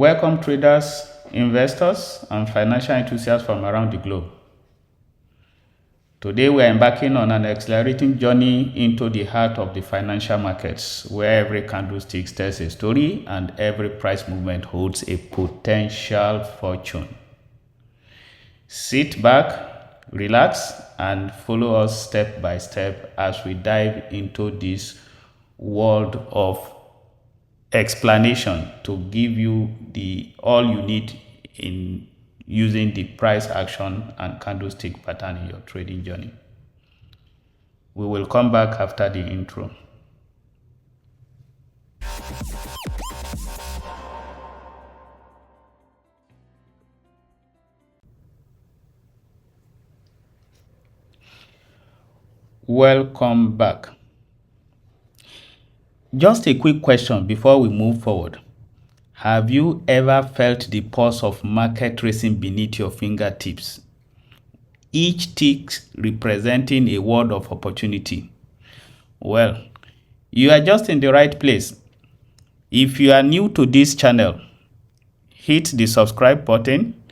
Welcome traders, investors, and financial enthusiasts from around the globe. Today we are embarking on an exhilarating journey into the heart of the financial markets, where every candlestick tells a story and every price movement holds a potential fortune. Sit back, relax, and follow us step by step as we dive into this world of explanation to give you all you need in using the price action and candlestick pattern in your trading journey. We will come back after the intro. Welcome back. Just a quick question before we move forward. Have you ever felt the pulse of market racing beneath your fingertips? Each tick representing a world of opportunity. Well, you are just in the right place. If you are new to this channel, hit the subscribe button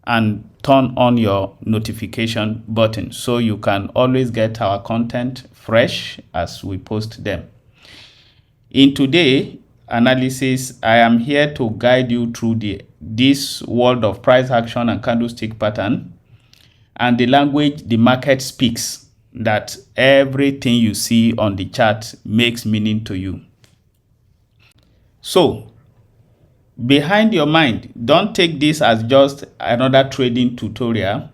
and turn on your notification button so you can always get our content fresh as we post them. In today's analysis, I am here to guide you through this world of price action and candlestick pattern and the language the market speaks, that everything you see on the chart makes meaning to you. So, behind your mind, don't take this as just another trading tutorial.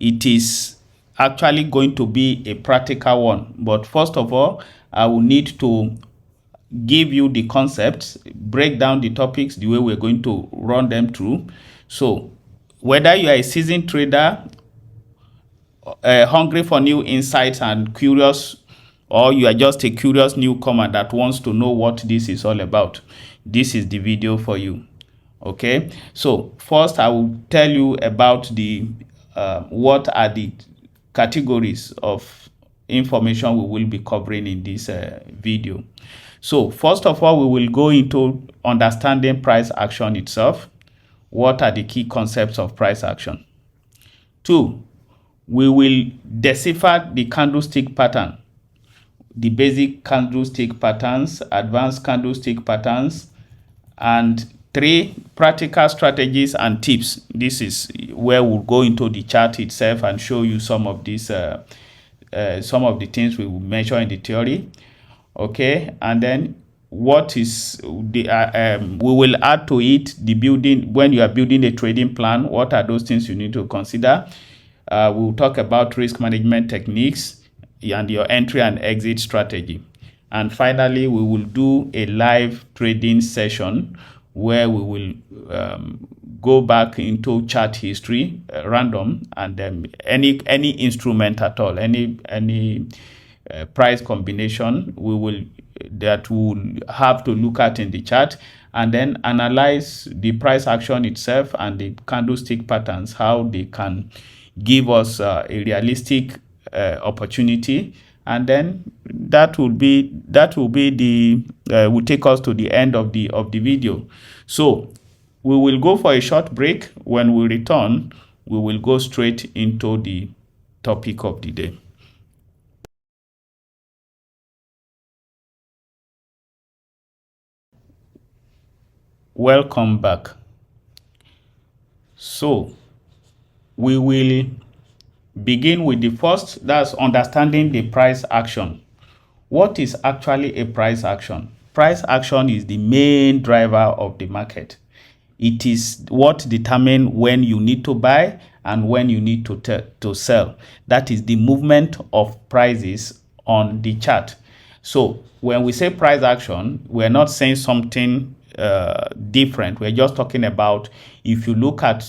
It is actually going to be a practical one. But first of all, I will need to give you the concepts, break down the topics the way we're going to run them through. So whether you are a seasoned trader, hungry for new insights and curious, or you are just a curious newcomer that wants to know what this is all about, this is the video for you. Okay, so first I will tell you about what are the categories of information we will be covering in this video. So first of all, we will go into understanding price action itself. What are the key concepts of price action? 2, we will decipher the candlestick pattern, the basic candlestick patterns, advanced candlestick patterns, and 3, practical strategies and tips. This is where we'll go into the chart itself and show you some of these, some of the things we will measure in the theory. Okay, and then what is the we will add to it the building. When you are building a trading plan, what are those things you need to consider? We'll talk about risk management techniques and your entry and exit strategy. And finally, we will do a live trading session where we will go back into chart history, random, and any instrument at all, any price combination that we'll have to look at in the chart, and then analyze the price action itself and the candlestick patterns, how they can give us a realistic opportunity, and then that will take us to the end of the video. So we will go for a short break. When we return, we will go straight into the topic of the day. Welcome back. So we will begin with the first, that's understanding the price action. What is actually a price action? Price action is the main driver of the market. It is what determines when you need to buy and when you need to sell. That is the movement of prices on the chart. So when we say price action, we're not saying something different. We're just talking about, if you look at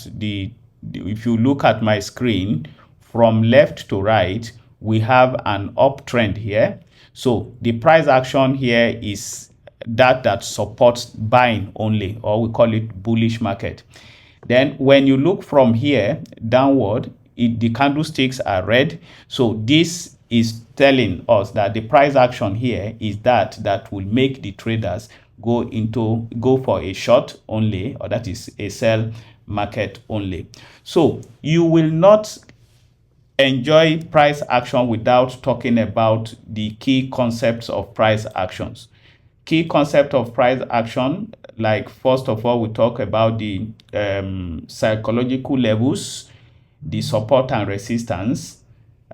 my screen from left to right, we have an uptrend here. So the price action here is that supports buying only, or we call it bullish market. Then when you look from here downward, the candlesticks are red. So this is telling us that the price action here is that will make the traders go for a short only, or that is a sell market only. So you will not enjoy price action without talking about the key concepts of price actions. Key concept of price action, like first of all, we talk about the psychological levels, the support and resistance,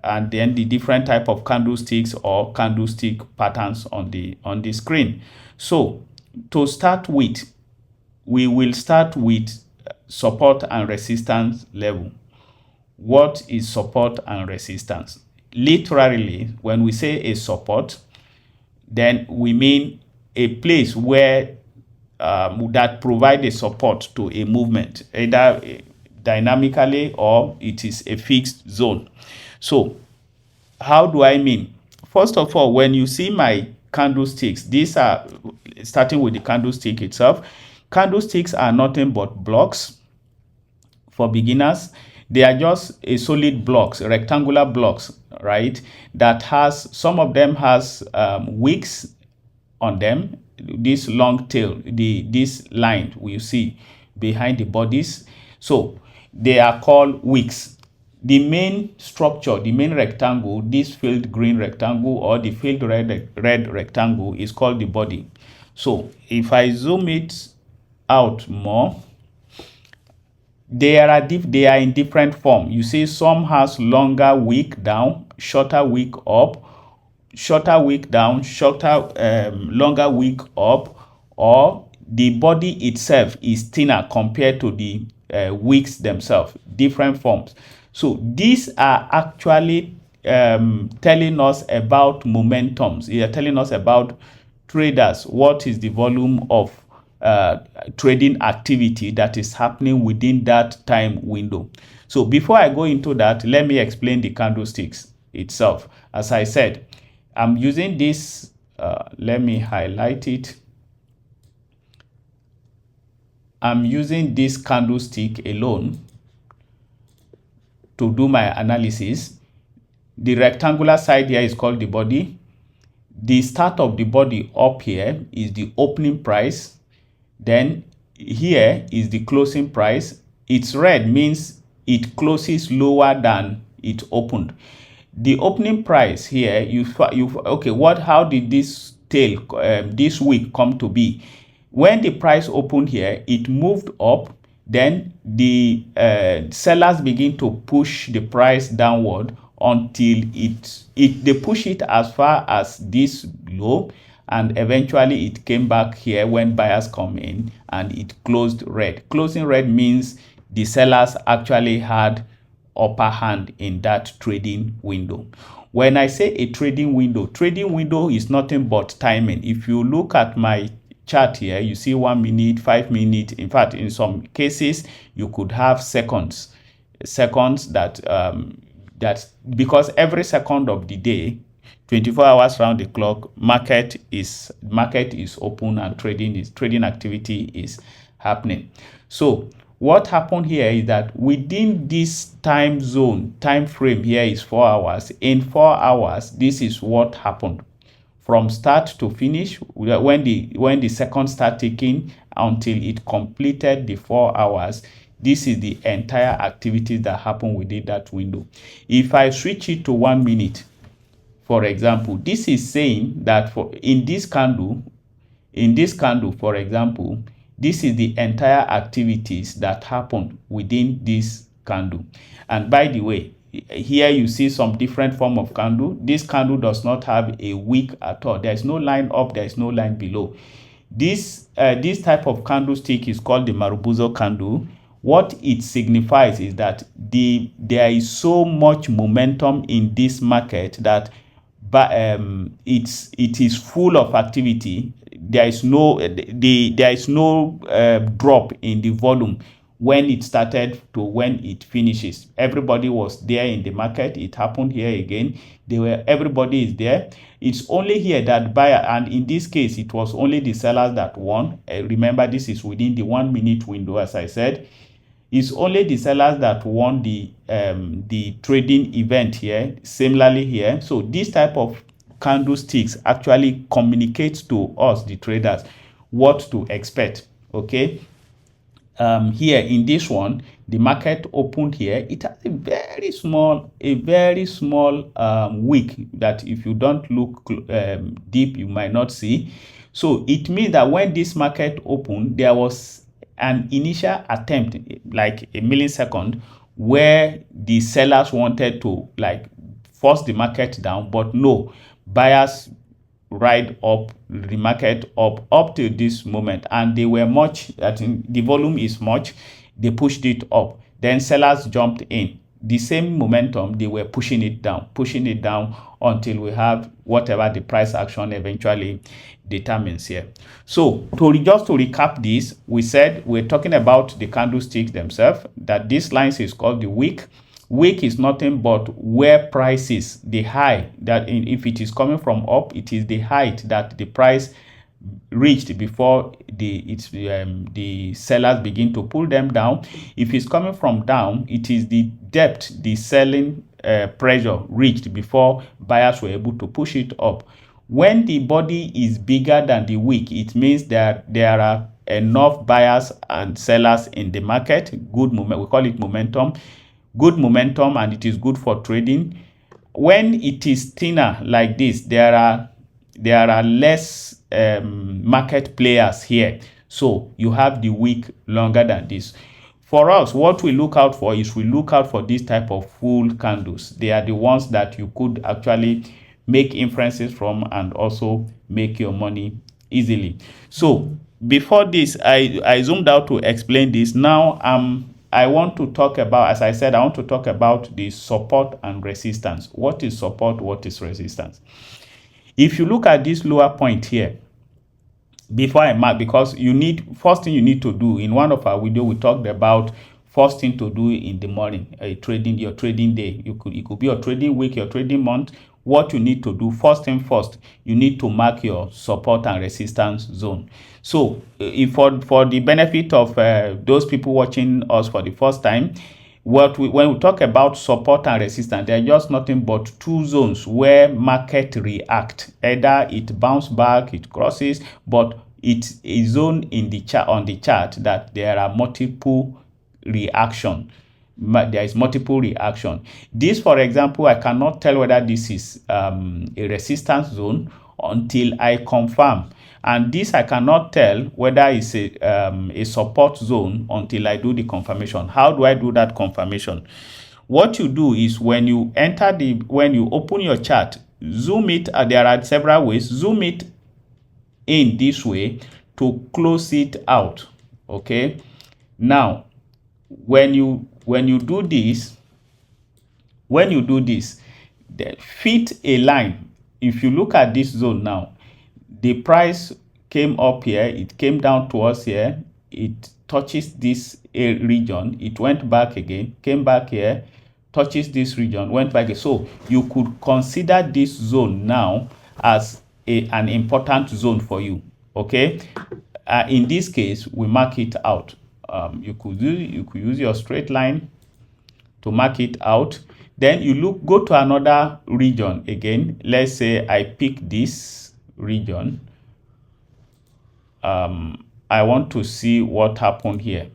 and then the different type of candlesticks or candlestick patterns on the screen. So to start with, we will start with support and resistance level. What is support and resistance? Literally, when we say a support, then we mean a place where that provide a support to a movement, either dynamically or it is a fixed zone. So how do I mean? First of all, when you see my candlesticks, these are, starting with the candlestick itself, candlesticks are nothing but blocks. For beginners, they are just a solid blocks, rectangular blocks, right? That has, some of them has wicks on them. This long tail, this line we see behind the bodies, so they are called wicks. The main structure, the main rectangle, this filled green rectangle or the filled red rectangle, is called the body. So if I zoom it out more, they are in different form. You see, some has longer wick down, shorter wick up, shorter wick down, longer wick up, or the body itself is thinner compared to the wicks themselves. Different forms. So these are actually telling us about momentums. They are telling us about traders. What is the volume of trading activity that is happening within that time window? So before I go into that, let me explain the candlesticks itself. As I said, I'm using this, let me highlight it. I'm using this candlestick alone to do my analysis. The rectangular side here is called the body. The start of the body up here is the opening price. Then here is the closing price. It's red, means it closes lower than it opened. The opening price here, how did this tail, this wick come to be? When the price opened here, it moved up. Then the sellers begin to push the price downward until they push it as far as this low, and eventually it came back here when buyers come in and it closed red. Closing red means the sellers actually had upper hand in that trading window. When I say a trading window is nothing but timing. If you look at my chart here, you see 1 minute, 5 minutes. In fact, in some cases, you could have seconds that because every second of the day, 24 hours round the clock, market is open and trading activity is happening. So what happened here is that within this time frame here is 4 hours. In 4 hours, this is what happened from start to finish. When the second start ticking until it completed the 4 hours, this is the entire activity that happened within that window. If I switch it to 1 minute, for example, this is saying that in this candle, for example, this is the entire activities that happened within this candle. And by the way, here you see some different form of candle. This candle does not have a wick at all. There is no line up, there is no line below. This type of candlestick is called the Marubozu candle. What it signifies is that there is so much momentum in this market that it is full of activity. There is no drop in the volume when it started to when it finishes. Everybody was there in the market. It happened here again. Everybody is there. It's only here that buyer, and in this case, it was only the sellers that won. Remember, this is within the 1 minute window, as I said. It's only the sellers that won the trading event here. Similarly here, so this type of candlesticks actually communicates to us, the traders, what to expect. Okay, here in this one, the market opened here. It has a very small wick that if you don't look deep, you might not see. So it means that when this market opened, there was an initial attempt, like a millisecond, where the sellers wanted to like force the market down, but no, buyers ride up the market up to this moment, and they were much, I think the volume is much, they pushed it up, then sellers jumped in the same momentum, they were pushing it down until we have whatever the price action eventually determines here. So just to recap this, we said we're talking about the candlesticks themselves, that this line is called the wick. Wick is nothing but where price is, the high, that if it is coming from up, it is the height that the price reached before the sellers begin to pull them down. If it's coming from down, it is the depth the selling pressure reached before buyers were able to push it up. When the body is bigger than the wick, it means that there are enough buyers and sellers in the market. Good moment, we call it momentum. Good momentum, and it is good for trading. When it is thinner like this, there are less market players here, so you have the wick longer than this. For us, what we look out for is we look out for this type of full candles. They are the ones that you could actually make inferences from and also make your money easily. So before this, I zoomed out to explain this. Now I want to talk about, as I said, I want to talk about the support and resistance. What is support? What is resistance? If you look at this lower point here, before I mark, because first thing you need to do, in one of our video, we talked about first thing to do in the morning, your trading day. It could be your trading week, your trading month. What you need to do, first thing first, you need to mark your support and resistance zone. So if for the benefit of those people watching us for the first time, when we talk about support and resistance, they're just nothing but two zones where market react. Either it bounce back, it crosses, but it's a zone in the chart, on the chart, that there are multiple reaction. There is multiple reaction. This, for example, I cannot tell whether this is a resistance zone until I confirm, and this I cannot tell whether it's a support zone until I do the confirmation. How do I do that confirmation? What you do is when you open your chart, zoom it. There are several ways. Zoom it in this way to close it out. Okay. Now, when you do this, fit a line. If you look at this zone now, the price came up here, it came down towards here, it touches this region, it went back again, came back here, touches this region, went back again. So you could consider this zone now as an important zone for you. Okay, in this case, we mark it out. You could use your straight line to mark it out. Then you go to another region again. Let's say I pick this region. I want to see what happened here.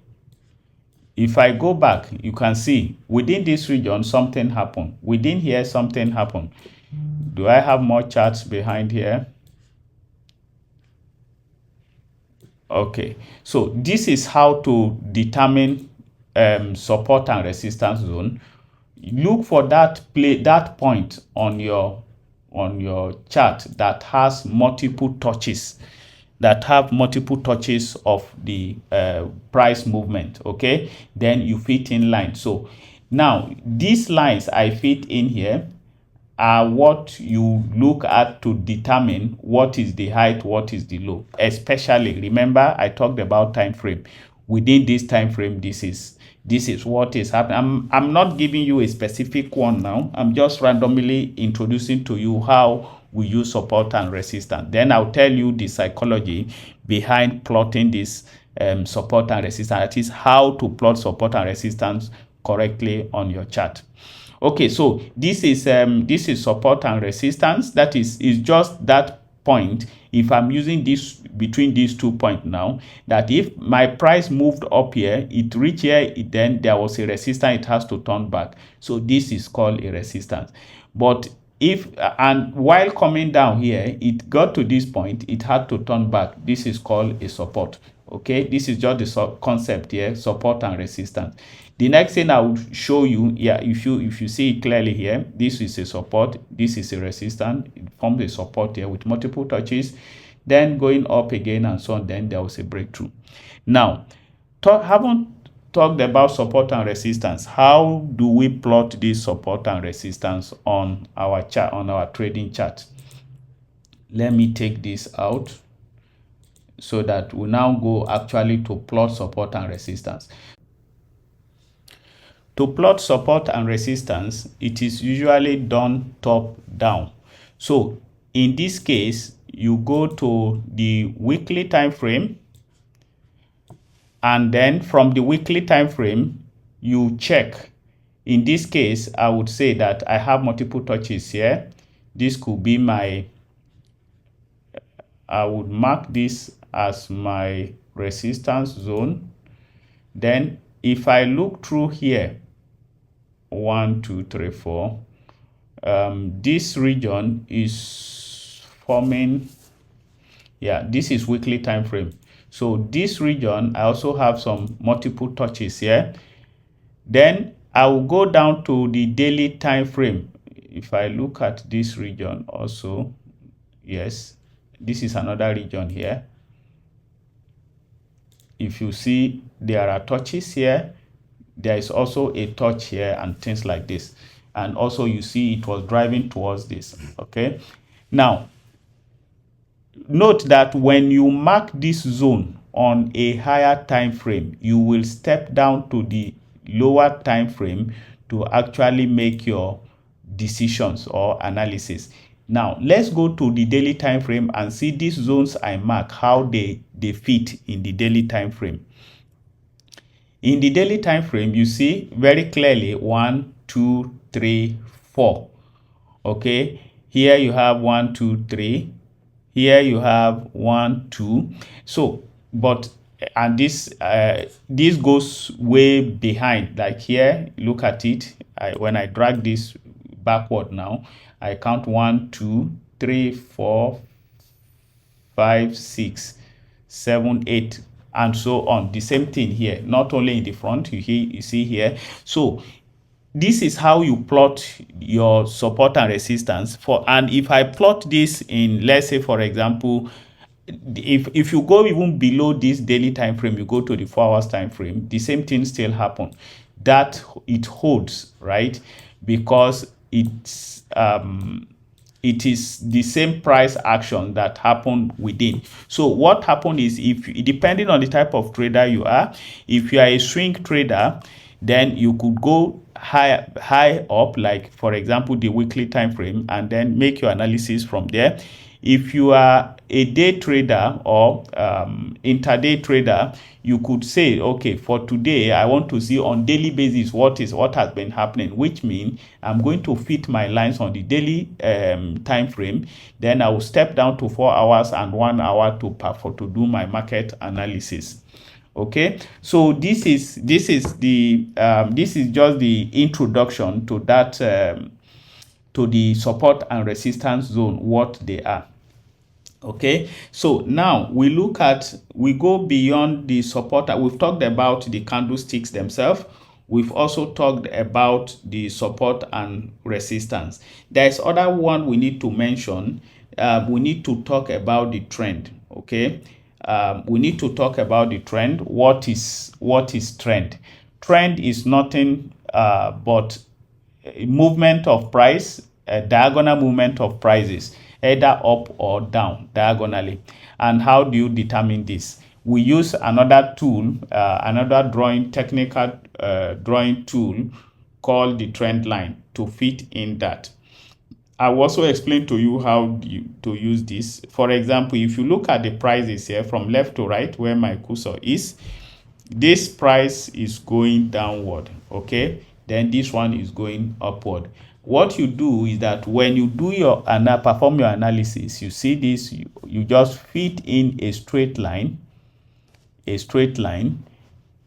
If I go back, you can see within this region something happened. Within here something happened. Do I have more charts behind here? Okay, so this is how to determine support and resistance zone. Look for that point on your chart that has multiple touches, of the price movement. Okay, then you fit in line. So now these lines I fit in here are what you look at to determine what is the height, what is the low. Especially, remember I talked about time frame. Within this time frame, this is what is happening. I'm not giving you a specific one now. I'm just randomly introducing to you how we use support and resistance. Then I'll tell you the psychology behind plotting this support and resistance. That is how to plot support and resistance correctly on your chart. Okay, so this is support and resistance. That is just that point if I'm using this between these 2 points now, that if my price moved up here, it reached here, then there was a resistance, it has to turn back. So this is called a resistance. But if, and while coming down here, it got to this point, it had to turn back. This is called a support. Okay, this is just the concept here, support and resistance. The next thing I will show you, if you see it clearly here, this is a support, this is a resistance. It forms a support here with multiple touches, then going up again and so on, then there was a breakthrough. Now, haven't talked about support and resistance. How do we plot this support and resistance on our chart, on our trading chart? Let me take this out so that we now go actually to plot support and resistance. To plot support and resistance, it is usually done top down. So in this case, you go to the weekly time frame, and then from the weekly time frame, you check. In this case, I would say that I have multiple touches here. This could be my, I would mark this as my resistance zone. Then if I look through here, 1, 2, 3, 4, this region is forming, this is weekly time frame. So this region, I also have some multiple touches here. Then I will go down to the daily time frame. If I look at this region also, yes, this is another region here. If you see, there are touches here, there is also a touch here and things like this. And also you see it was driving towards this. Okay, now note that when you mark this zone on a higher time frame, you will step down to the lower time frame to actually make your decisions or analysis. Now let's go to the daily time frame and see these zones I mark, how they fit in the daily time frame. In the daily time frame, you see very clearly 1, 2, 3, 4. Okay, here you have 1, 2, 3. Here you have 1, 2. So, but and this goes way behind. Like here, look at it. When I drag this backward now, I count 1, 2, 3, 4, 5, 6, 7, 8, and so on. The same thing here. Not only in the front, you see here. So this is how you plot your support and resistance for. And if I plot this in, let's say for example, if you go even below this daily time frame, you go to the 4 hours time frame, the same thing still happen. That it holds, right? Because it is the same price action that happened within. So what happened is, if depending on the type of trader you are, if you are a swing trader, then you could go high up, like for example the weekly time frame, and then make your analysis from there. If you are a day trader or intraday trader, you could say, okay, for today I want to see on daily basis what has been happening, which means I'm going to fit my lines on the daily time frame. Then I will step down to 4 hours and 1 hour to do my market analysis. Okay, so this is just the introduction to that, to the support and resistance zone, what they are. Okay, so now we go beyond the support. We've talked about the candlesticks themselves. We've also talked about the support and resistance. There's other one we need to mention. We need to talk about the trend. Okay, we need to talk about the trend. What is trend? Trend is nothing but a movement of price, a diagonal movement of prices, either up or down diagonally. And how do you determine this? We use another tool, another technical drawing tool called the trend line to fit in that. I will also explain to you how to use this. For example, if you look at the prices here from left to right, where my cursor is, this price is going downward, okay? Then this one is going upward. what you do is that when you do your perform your analysis, you see this, you just fit in a straight line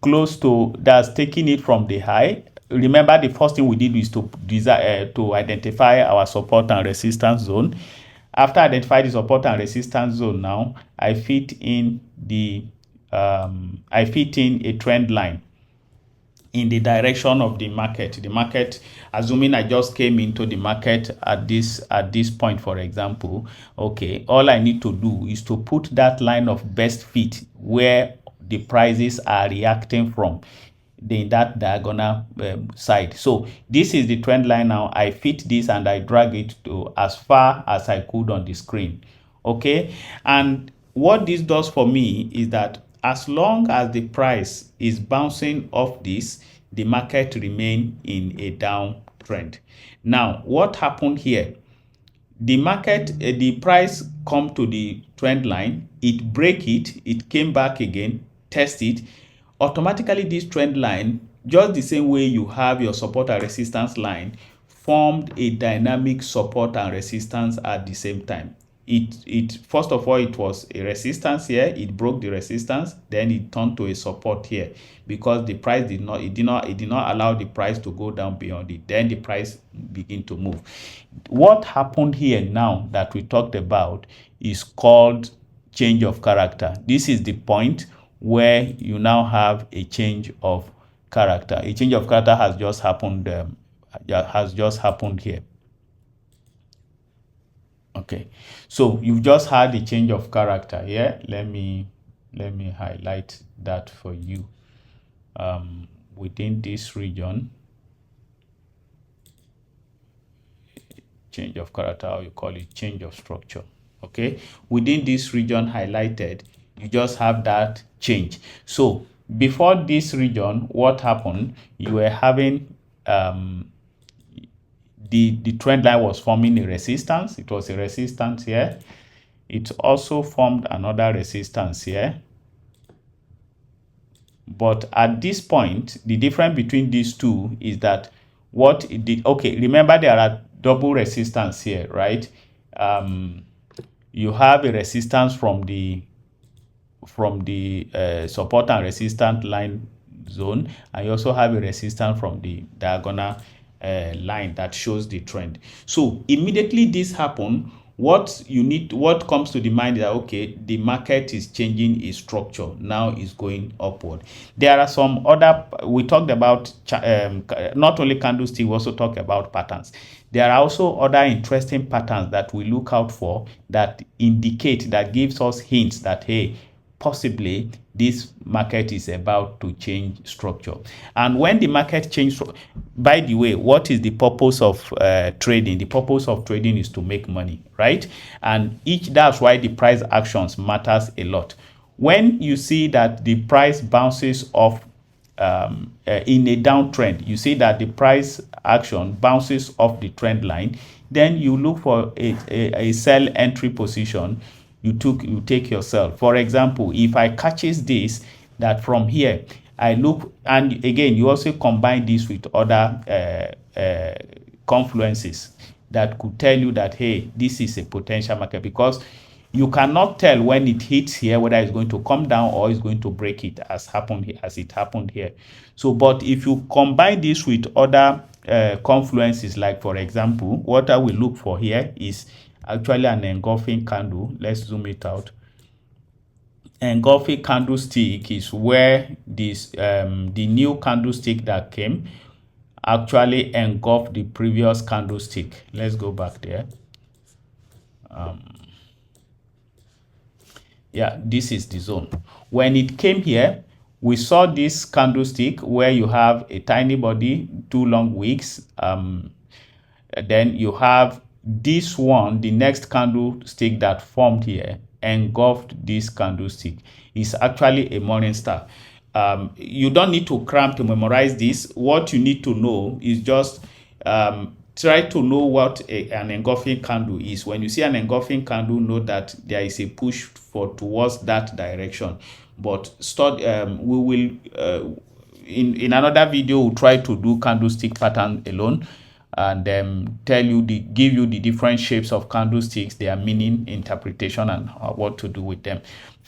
close to, that's taking it from the high. Remember, the first thing we did is to identify our support and resistance zone. After identifying the support and resistance zone, now I fit in a trend line in the direction of the market. The market, assuming I just came into the market at this point, for example, okay, all I need to do is to put that line of best fit where the prices are reacting from in that diagonal side. So this is the trend line. Now I fit this and I drag it to as far as I could on the screen. Okay, and what this does for me is that as long as the price is bouncing off this, the market remain in a downtrend. Now what happened here? The market, the price come to the trend line, it break it, it came back again, test it. Automatically this trend line, just the same way you have your support and resistance line, formed a dynamic support and resistance at the same time. It first of all, it was a resistance here, it broke the resistance, then it turned to a support here because the price did not allow the price to go down beyond it. Then the price begin to move. What happened here now that we talked about is called change of character. This is the point where you now have a change of character. A change of character has just happened here. Okay, so you've just had a change of character here. Let me highlight that for you. Within this region, change of character, how you call it, change of structure. Okay, within this region highlighted, you just have that change. So before this region, what happened? You were having the trend line was forming a resistance. It was a resistance here. It also formed another resistance here. But at this point, the difference between these two is that what it did, okay, remember there are double resistance here, right? You have a resistance from the support and resistance line zone, and you also have a resistance from the diagonal line that shows the trend. So immediately this happened, what comes to the mind is that, okay, the market is changing its structure, now is going upward. There are some other, we talked about not only candlestick, we also talk about patterns. There are also other interesting patterns that we look out for that indicate, that gives us hints that, hey, possibly this market is about to change structure. And when the market changes, by the way, what is the purpose of trading? The purpose of trading is to make money, right? And that's why the price actions matters a lot. When you see that the price bounces off in a downtrend, you see that the price action bounces off the trend line, then you look for a sell entry position. You take yourself. For example, if I catches this, that from here I look, and again you also combine this with other confluences that could tell you that, hey, this is a potential market, because you cannot tell when it hits here whether it's going to come down or it's going to break it, as it happened here. So, but if you combine this with other confluences, like for example, what I will look for here is actually an engulfing candle. Let's zoom it out. Engulfing candlestick is where this the new candlestick that came actually engulfed the previous candlestick. Let's go back there. Yeah, this is the zone. When it came here, we saw this candlestick where you have a tiny body, 2 long wicks. Then you have this one, the next candlestick that formed here, engulfed this candlestick. Is actually a morning star. You don't need to cram to memorize this. What you need to know is just try to know what an engulfing candle is. When you see an engulfing candle, know that there is a push towards that direction. But we will in another video we'll try to do candlestick pattern alone. and give you the different shapes of candlesticks, their meaning, interpretation, and what to do with them.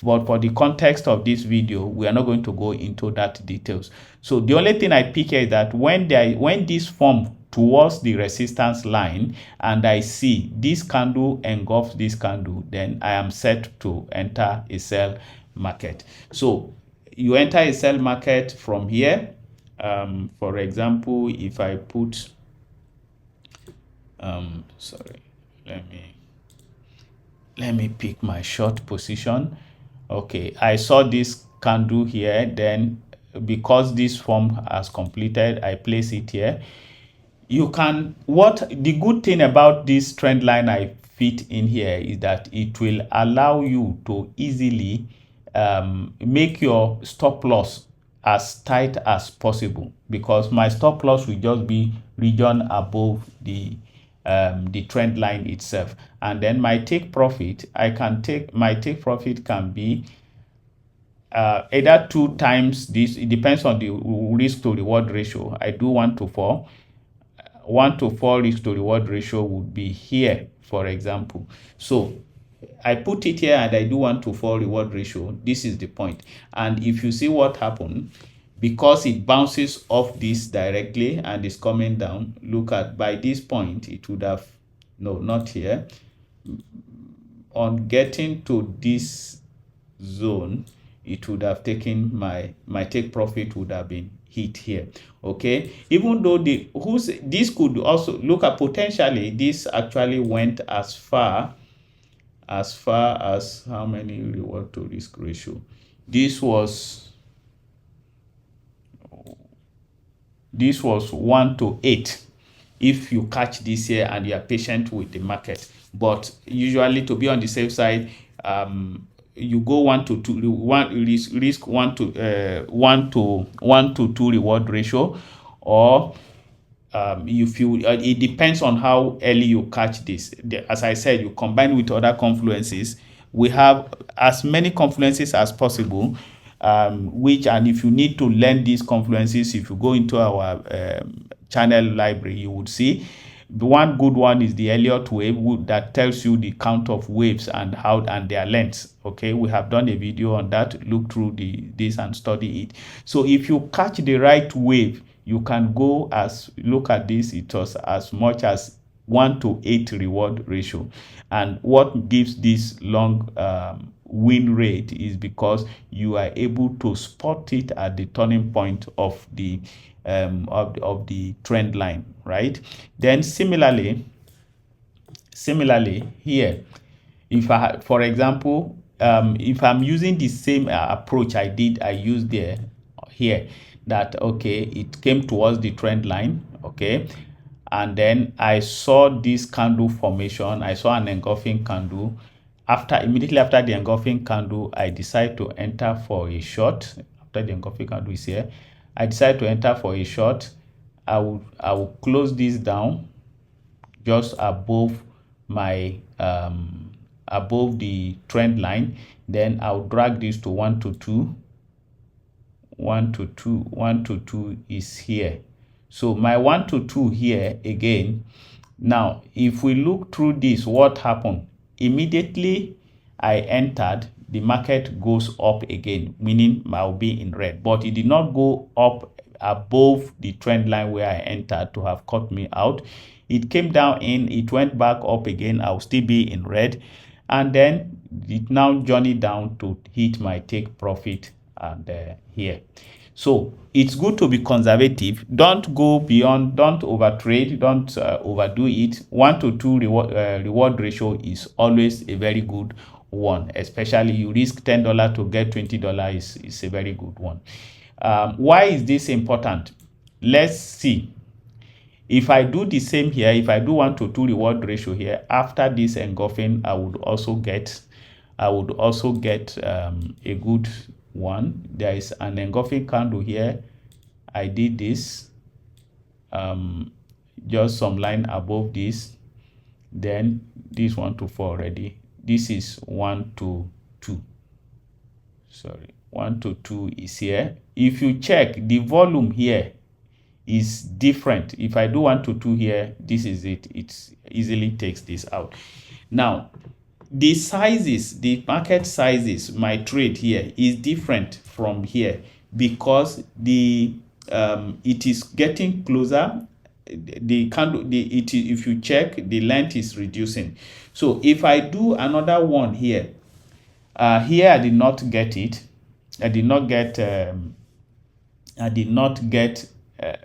But for the context of this video, we are not going to go into that details. So the only thing I pick here is that when this form towards the resistance line and I see this candle engulfs this candle, then I am set to enter a sell market. So you enter a sell market from here. For example, if I put sorry, let me pick my short position. Okay, I saw this candle here, then because this form has completed, I place it here. You can, what the good thing about this trend line I fit in here is that it will allow you to easily make your stop loss as tight as possible, because my stop loss will just be region above the trend line itself, and then my take profit, my take profit can be either 2 times this. It depends on the risk to reward ratio. I do 1 to 4. 1 to 4 risk to reward ratio would be here, for example. So I put it here and I do 1 to 4 reward ratio. This is the point. And if you see what happened, because it bounces off this directly and is coming down, look at, by this point, it would have, no, not here. On getting to this zone, it would have taken my take profit would have been hit here. Okay, even though this could also look at, potentially this actually went as far as how many reward to risk ratio? This was 1 to 8 if you catch this here and you are patient with the market. But usually, to be on the safe side, you go 1 to 2, risk 1 to 2 reward ratio, or if you it depends on how early you catch this. As I said, you combine with other confluences. We have as many confluences as possible, and if you need to learn these confluences, if you go into our channel library, you would see the one good one is the Elliott wave, that tells you the count of waves and their lengths. Okay, we have done a video on that. Look through this and study it. So if you catch the right wave, you can go look at this, it was as much as 1 to 8 reward ratio. And what gives this long win rate is because you are able to spot it at the turning point of the trend line, right? Then similarly here, if for example, if I'm using the same approach I used here, that okay, it came towards the trend line, okay, and then I saw this candle formation. I saw an engulfing candle. Immediately after the engulfing candle, I decide to enter for a short. After the engulfing candle is here, I decide to enter for a short. I will close this down just above my above the trend line. Then I'll drag this to 1 to 2. 1 to 2. 1 to 2 is here. So my 1 to 2 here again. Now, if we look through this, what happened? Immediately I entered, the market goes up again, meaning I'll be in red. But it did not go up above the trend line where I entered to have caught me out. It came down it went back up again. I'll still be in red. And then it now journeyed down to hit my take profit and here. So it's good to be conservative. Don't go beyond, don't overtrade, don't overdo it. 1 to 2 reward ratio is always a very good one, especially you risk $10 to get $20 is a very good one. Why is this important? Let's see. If I do the same here, if I do 1 to 2 reward ratio here, after this engulfing, I would also get a good one. There is an engulfing candle here. I did this, just some line above this. Then this 1 to 4 already. This is 1 to 2. Sorry, 1 to 2 is here. If you check the volume here, is different. If I do 1 to 2 here, this is it. It easily takes this out. Now, the sizes, the market sizes, my trade here is different from here because it is getting closer. The candle, if you check, the length is reducing. So if I do another one here, here I did not get it. I did not get.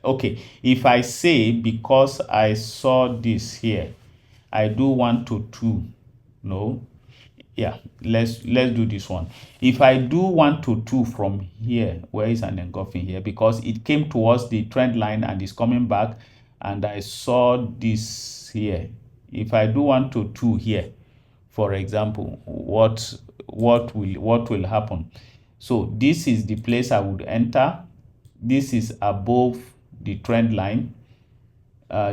Okay, if I say, because I saw this here, I do 1 to 2. No, yeah, let's do this one. If I do 1 to 2 from here, where is an engulfing here? Because it came towards the trend line and is coming back, and I saw this here. If I do 1 to 2 here, for example, what will happen? So this is the place I would enter. This is above the trend line.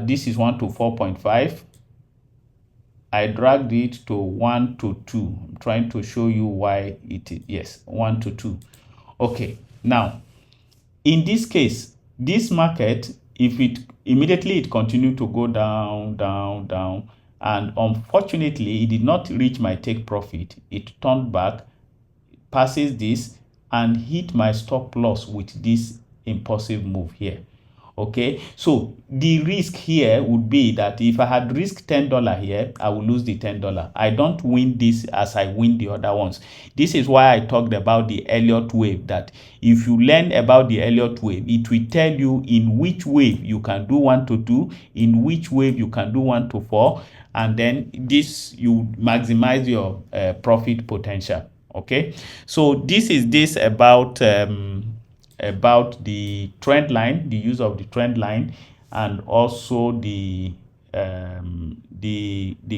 This is 1 to 4.5. I dragged it to 1 to 2. I'm trying to show you why it is. Yes, 1 to 2. Okay, now, in this case, this market, if it immediately it continued to go down, down, down, and unfortunately, it did not reach my take profit. It turned back, passes this, and hit my stop loss with this impulsive move here. Okay, so the risk here would be that if I had risked $10 here, I will lose the $10. I don't win this as I win the other ones. This is why I talked about the Elliott wave, that if you learn about the Elliott wave, it will tell you in which wave you can do 1 to 2, in which wave you can do 1 to 4, and then this, you maximize your profit potential. Okay, so this is about the trend line, the use of the trend line, and also the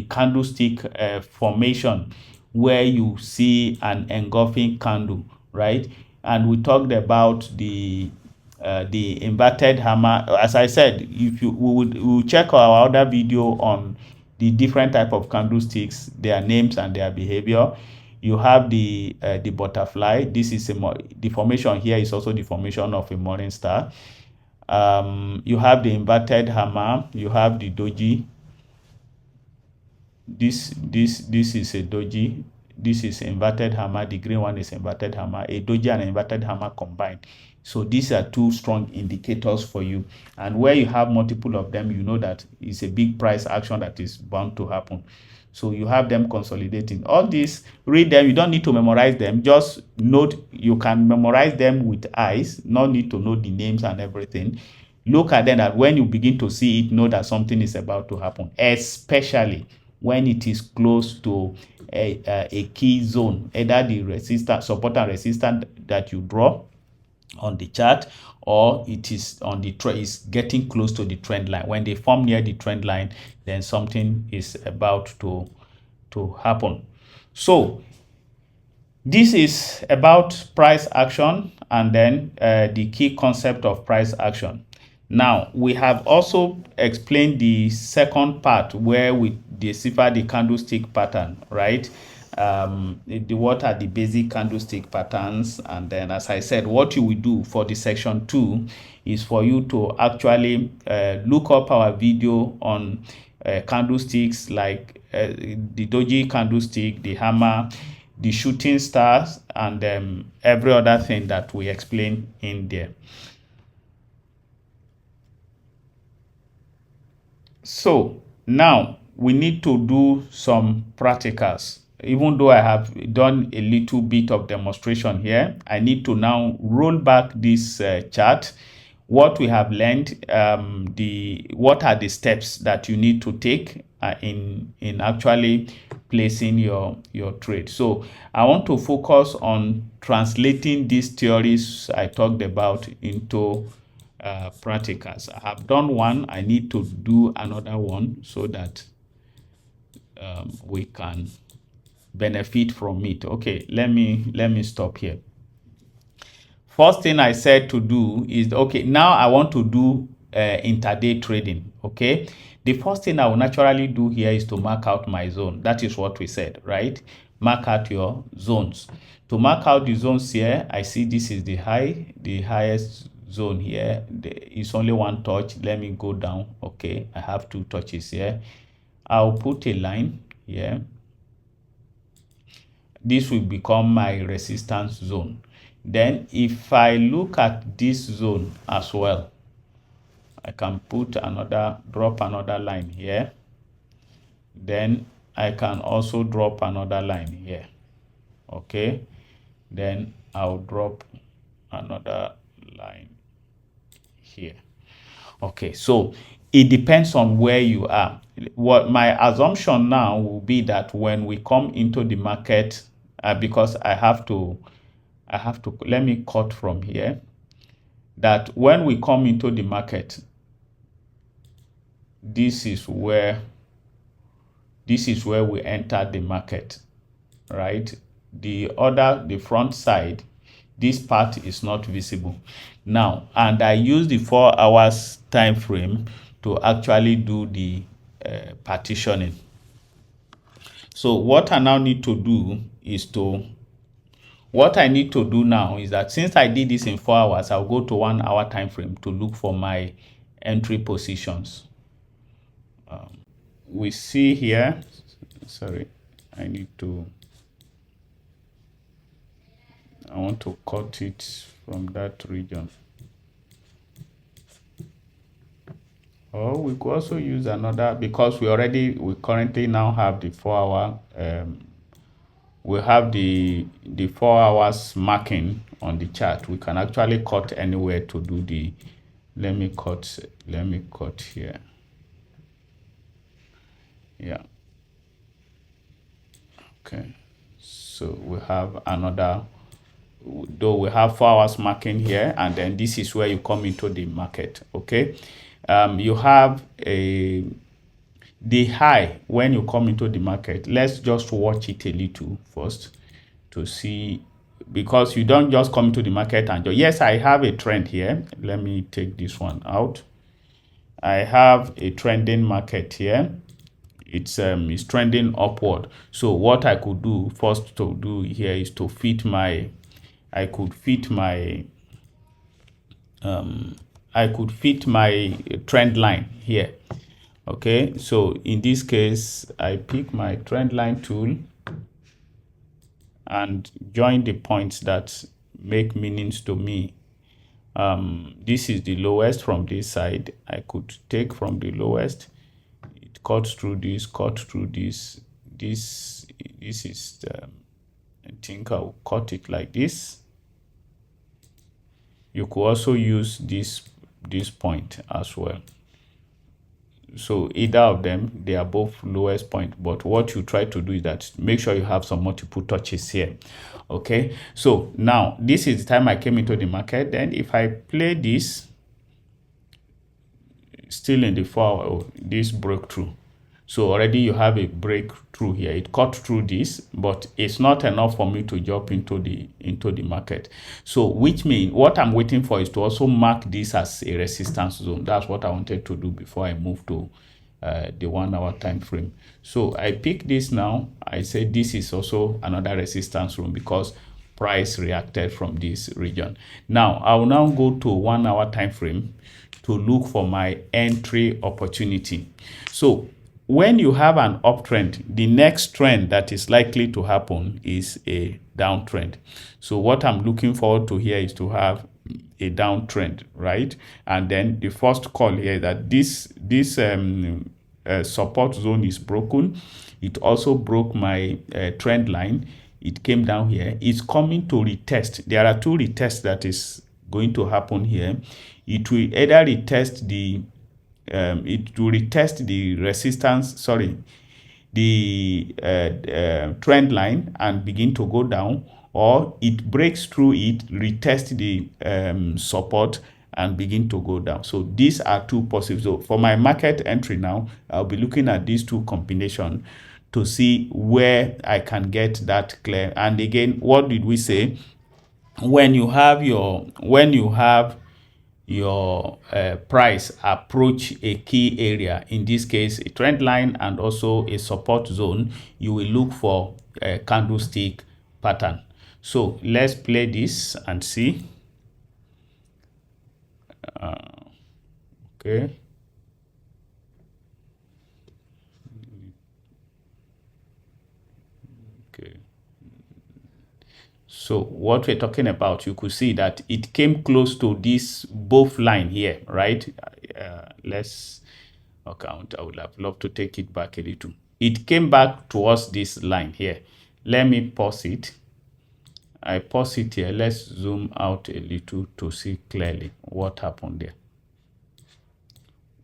candlestick formation, where you see an engulfing candle, right? And we talked about the inverted hammer. As I said, if you we will check our other video on the different type of candlesticks, their names and their behavior. You have the butterfly. This is the formation here is also the formation of a morning star. You have the inverted hammer. You have the doji. This is a doji. This is inverted hammer. The green one is inverted hammer. A doji and an inverted hammer combined. So these are two strong indicators for you. And where you have multiple of them, you know that it's a big price action that is bound to happen. So you have them consolidating. All these, read them. You don't need to memorize them. Just note, you can memorize them with eyes. No need to know the names and everything. Look at them, and when you begin to see it, know that something is about to happen, especially when it is close to a key zone, either the resistance, support and resistance that you draw on the chart, or it is on the is getting close to the trend line. When they form near the trend line, then something is about to happen. So this is about price action, and then the key concept of price action. Now, we have also explained the second part where we decipher the candlestick pattern, right? What are the basic candlestick patterns, and then, as I said, what you will do for the section 2 is for you to actually look up our video on candlesticks, like the doji candlestick, the hammer, the shooting stars, and every other thing that we explain in there. So now we need to do some practicals. Even though I have done a little bit of demonstration here, I need to now roll back this chart. What we have learned, what are the steps that you need to take in actually placing your trade. So I want to focus on translating these theories I talked about into practicals. I have done one. I need to do another one so that we can benefit from it. Okay, let me stop here. First thing I said to do is, okay, now I want to do intraday trading. Okay, the first thing I will naturally do here is to mark out my zone. That is what we said, right? Mark out your zones. To mark out the zones here, I see this is the highest zone here. It's only one touch. Let me go down. Okay, I have two touches here. I'll put a line here. This will become my resistance zone. Then if I look at this zone as well, I can drop another line here. Then I can also drop another line here. Okay, then I'll drop another line here. Okay, so it depends on where you are. What my assumption now will be that when we come into the market, because I have to let me cut from here, that when we come into the market, this is where we enter the market, right? The front side, this part is not visible now, and I use the 4 hours time frame to actually do the partitioning. So what I now need to do is that since I did this in 4 hours, I'll go to 1 hour time frame to look for my entry positions. We see here, sorry, I want to cut it from that region. Or we could also use another, because we currently now have the 4 hour, we have the 4 hours marking on the chart. We can actually cut anywhere to do the, let me cut here. Yeah. Okay. So we have another, though we have 4 hours marking here, and then this is where you come into the market. Okay. You have the high when you come into the market. Let's just watch it a little first to see, because you don't just come into the market and yes, I have a trend here. Let me take this one out. I have a trending market here. It's trending upward. So what I could do first to do here is to fit my, I could fit my trend line here. Okay, so in this case, I pick my trend line tool and join the points that make meanings to me. This is the lowest from this side. I could take from the lowest. It cuts through this, cut through this. This is, I think I'll cut it like this. You could also use this point as well. So either of them, they are both lowest point, but what you try to do is that make sure you have some multiple touches here. Okay, so now this is the time I came into the market. Then if I play this, still in the 4 hour, this breakthrough. So already you have a breakthrough here. It cut through this, but it's not enough for me to jump into the market. So which means what I'm waiting for is to also mark this as a resistance zone. That's what I wanted to do before I move to the 1 hour time frame. So I pick this now. I say this is also another resistance zone because price reacted from this region. Now I will now go to 1 hour time frame to look for my entry opportunity. So when you have an uptrend, the next trend that is likely to happen is a downtrend. So what I'm looking forward to here is to have a downtrend, right? And then the first call here that this support zone is broken. It also broke my trend line. It came down here. It's coming to retest. There are two retests that is going to happen here. It will either retest the resistance, the trend line and begin to go down, or it breaks through it, retest the support and begin to go down. So these are two possible. So for my market entry now, I'll be looking at these two combinations to see where I can get that clear. And again, what did we say? When you have your price approach a key area, in this case a trend line and also a support zone, you will look for a candlestick pattern. So let's play this and see. Okay. Okay. So what we're talking about, you could see that it came close to this both line here, right? Let's, okay, I would have loved to take it back a little. It came back towards this line here. Let me pause it. I pause it here. Let's zoom out a little to see clearly what happened there.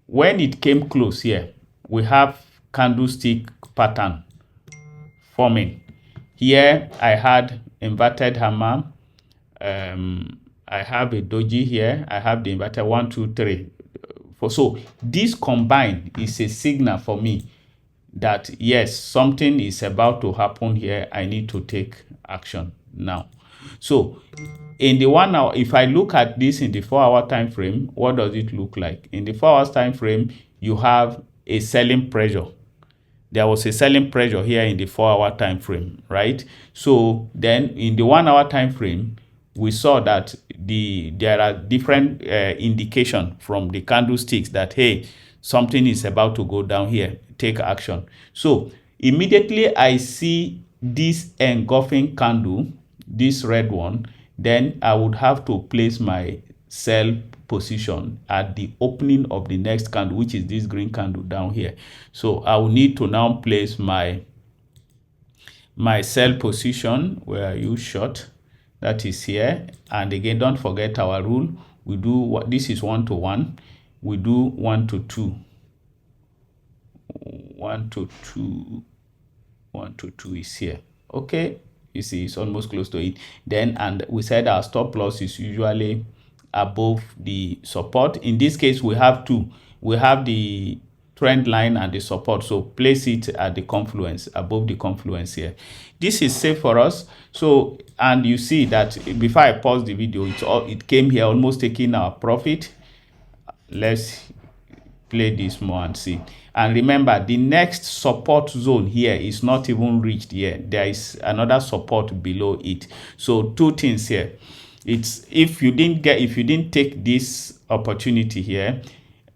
When it came close here, we have candlestick pattern forming. Here I had inverted hammer. I have a doji here. I have the inverted 1, 2, 3. So this combined is a signal for me that yes, something is about to happen here. I need to take action now. So in the 1 hour, if I look at this in the 4-hour time frame, what does it look like? In the 4 hours time frame, you have a selling pressure. There was a selling pressure here in the 4-hour time frame, right? So then in the 1 hour time frame, we saw that there are different indication from the candlesticks that hey, something is about to go down here, take action. So immediately I see this engulfing candle, this red one, then I would have to place my sell position at the opening of the next candle, which is this green candle down here. So I will need to now place my sell position. Where are you? Short, that is here. And again, don't forget our rule. We do what this is 1 to 1. We do 1 to 2. 1 to 2. 1 to 2 is here. Okay, you see it's almost close to it. Then, and we said our stop loss is usually above the support. In this case, we have two. We have the trend line and the support, so place it at the confluence, above the confluence here. This is safe for us. So, and you see that before I pause the video, it came here almost taking our profit. Let's play this more and see. And remember, the next support zone here is not even reached here. There is another support below it. So two things here. It's if you didn't take this opportunity here,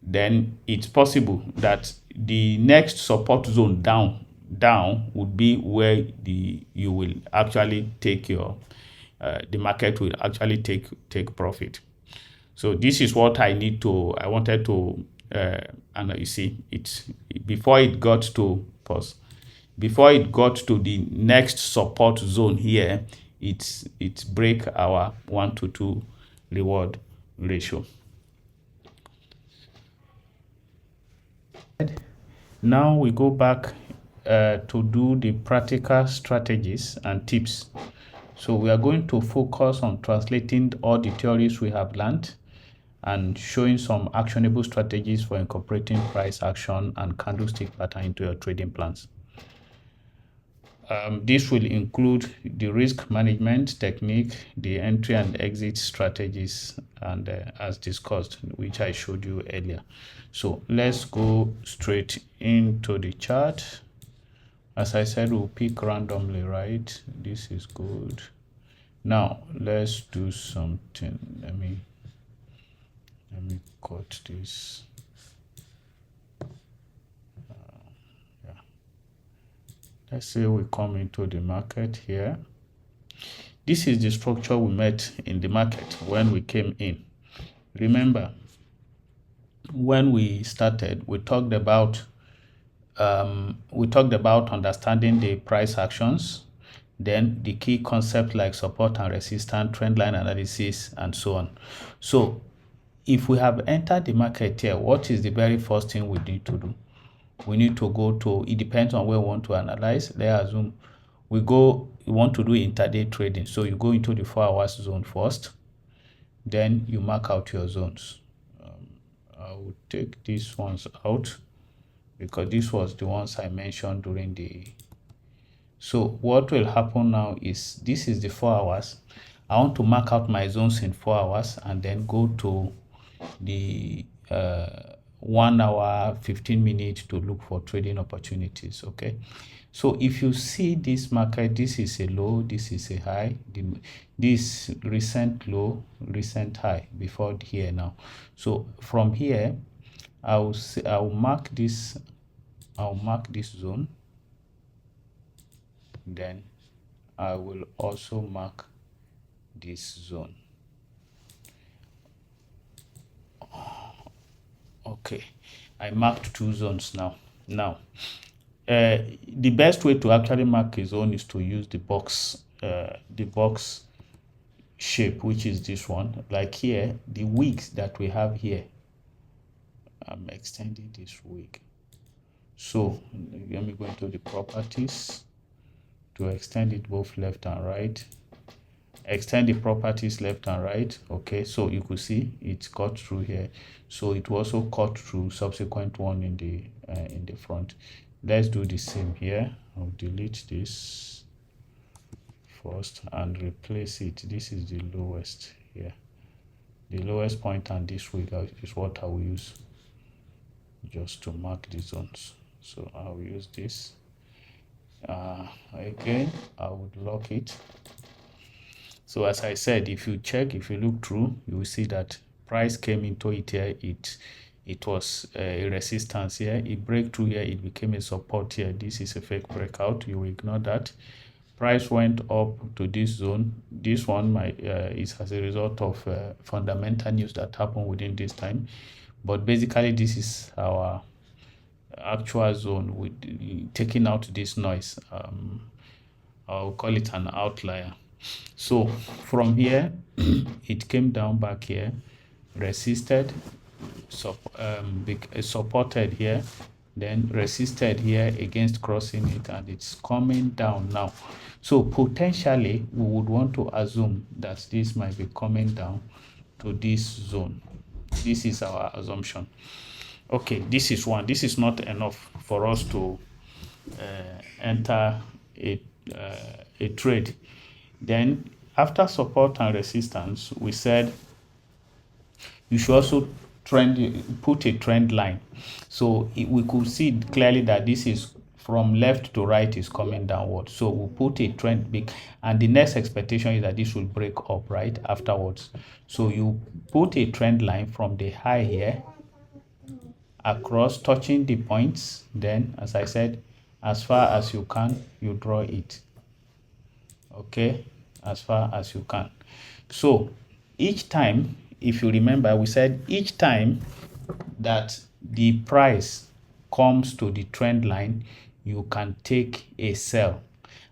then it's possible that the next support zone down would be where you will actually take your the market will actually take profit. So this is what I wanted to, and you see, before it got to the next support zone here, it's break our 1 to 2 reward ratio. Now we go back to do the practical strategies and tips. So we are going to focus on translating all the theories we have learned and showing some actionable strategies for incorporating price action and candlestick pattern into your trading plans. This will include the risk management technique, the entry and exit strategies, and as discussed, which I showed you earlier. So let's go straight into the chart. As I said, we'll pick randomly, right? This is good. Now let's do something. Let me cut this. Yeah. Let's say we come into the market here. This is the structure we met in the market when we came in. Remember, when we started, we talked about understanding the price actions, then the key concepts like support and resistance, trend line analysis, and so on. So if we have entered the market here, what is the very first thing we need to do? We need to go to, it depends on where we want to analyze. Let's assume we want to do intraday trading. So you go into the 4 hours zone first, then you mark out your zones. I will take these ones out because this was the ones I mentioned during the. So what will happen now is this is the 4 hours. I want to mark out my zones in 4 hours and then go to the 1 hour 15 minutes to look for trading opportunities. Okay, so if you see this market, this is a low, this is a high. This recent low, recent high before here now. So from here, I'll mark this zone, then I will also mark this zone. Okay, I marked two zones now. The best way to actually mark a zone is to use the box shape, which is this one. Like here, the wicks that we have here, I'm extending this wick. So let me go into the properties to extend it both left and right. Extend the properties left and right. Okay, so you could see it's cut through here, so it will also cut through subsequent one in the front. Let's do the same here. I'll delete this first and replace it. This is the lowest here, the lowest point, and this wick is what I will use just to mark the zones. So I'll use this. Again, I would lock it. So as I said, if you look through, you will see that price came into it here. It was a resistance here. It break through here. It became a support here. This is a fake breakout. You will ignore that. Price went up to this zone. This one is as a result of fundamental news that happened within this time. But basically, this is our actual zone with taking out this noise. I'll call it an outlier. So from here, it came down back here, resisted, supported here, then resisted here against crossing it, and it's coming down now. So potentially we would want to assume that this might be coming down to this zone. This is our assumption. Okay, this is one. This is not enough for us to enter a trade. Then after support and resistance, we said you should also put a trend line. So we could see clearly that this is from left to right is coming downward. So we'll put a trend big, and the next expectation is that this will break up right afterwards. So you put a trend line from the high here across, touching the points. Then, as I said, as far as you can, you draw it. Okay, as far as you can. So each time, if you remember, we said each time that the price comes to the trend line, you can take a sell.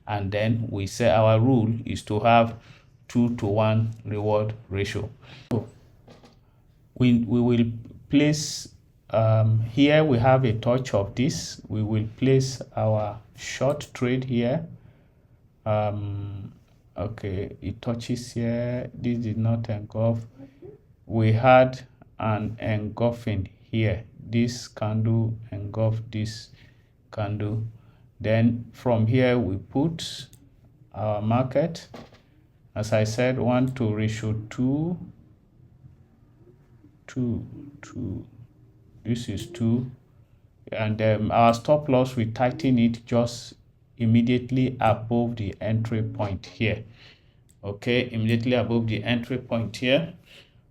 And then we say our rule is to have 2-to-1 reward ratio. So we will place here we have a touch of this. We will place our short trade here. Okay, it touches here. This did not engulf. We had an engulfing here. This candle engulfed this candle. Then from here we put our market. As I said, 1-to-2. This is 2. And our stop loss, we tighten it just immediately above the entry point here. Okay, immediately above the entry point here,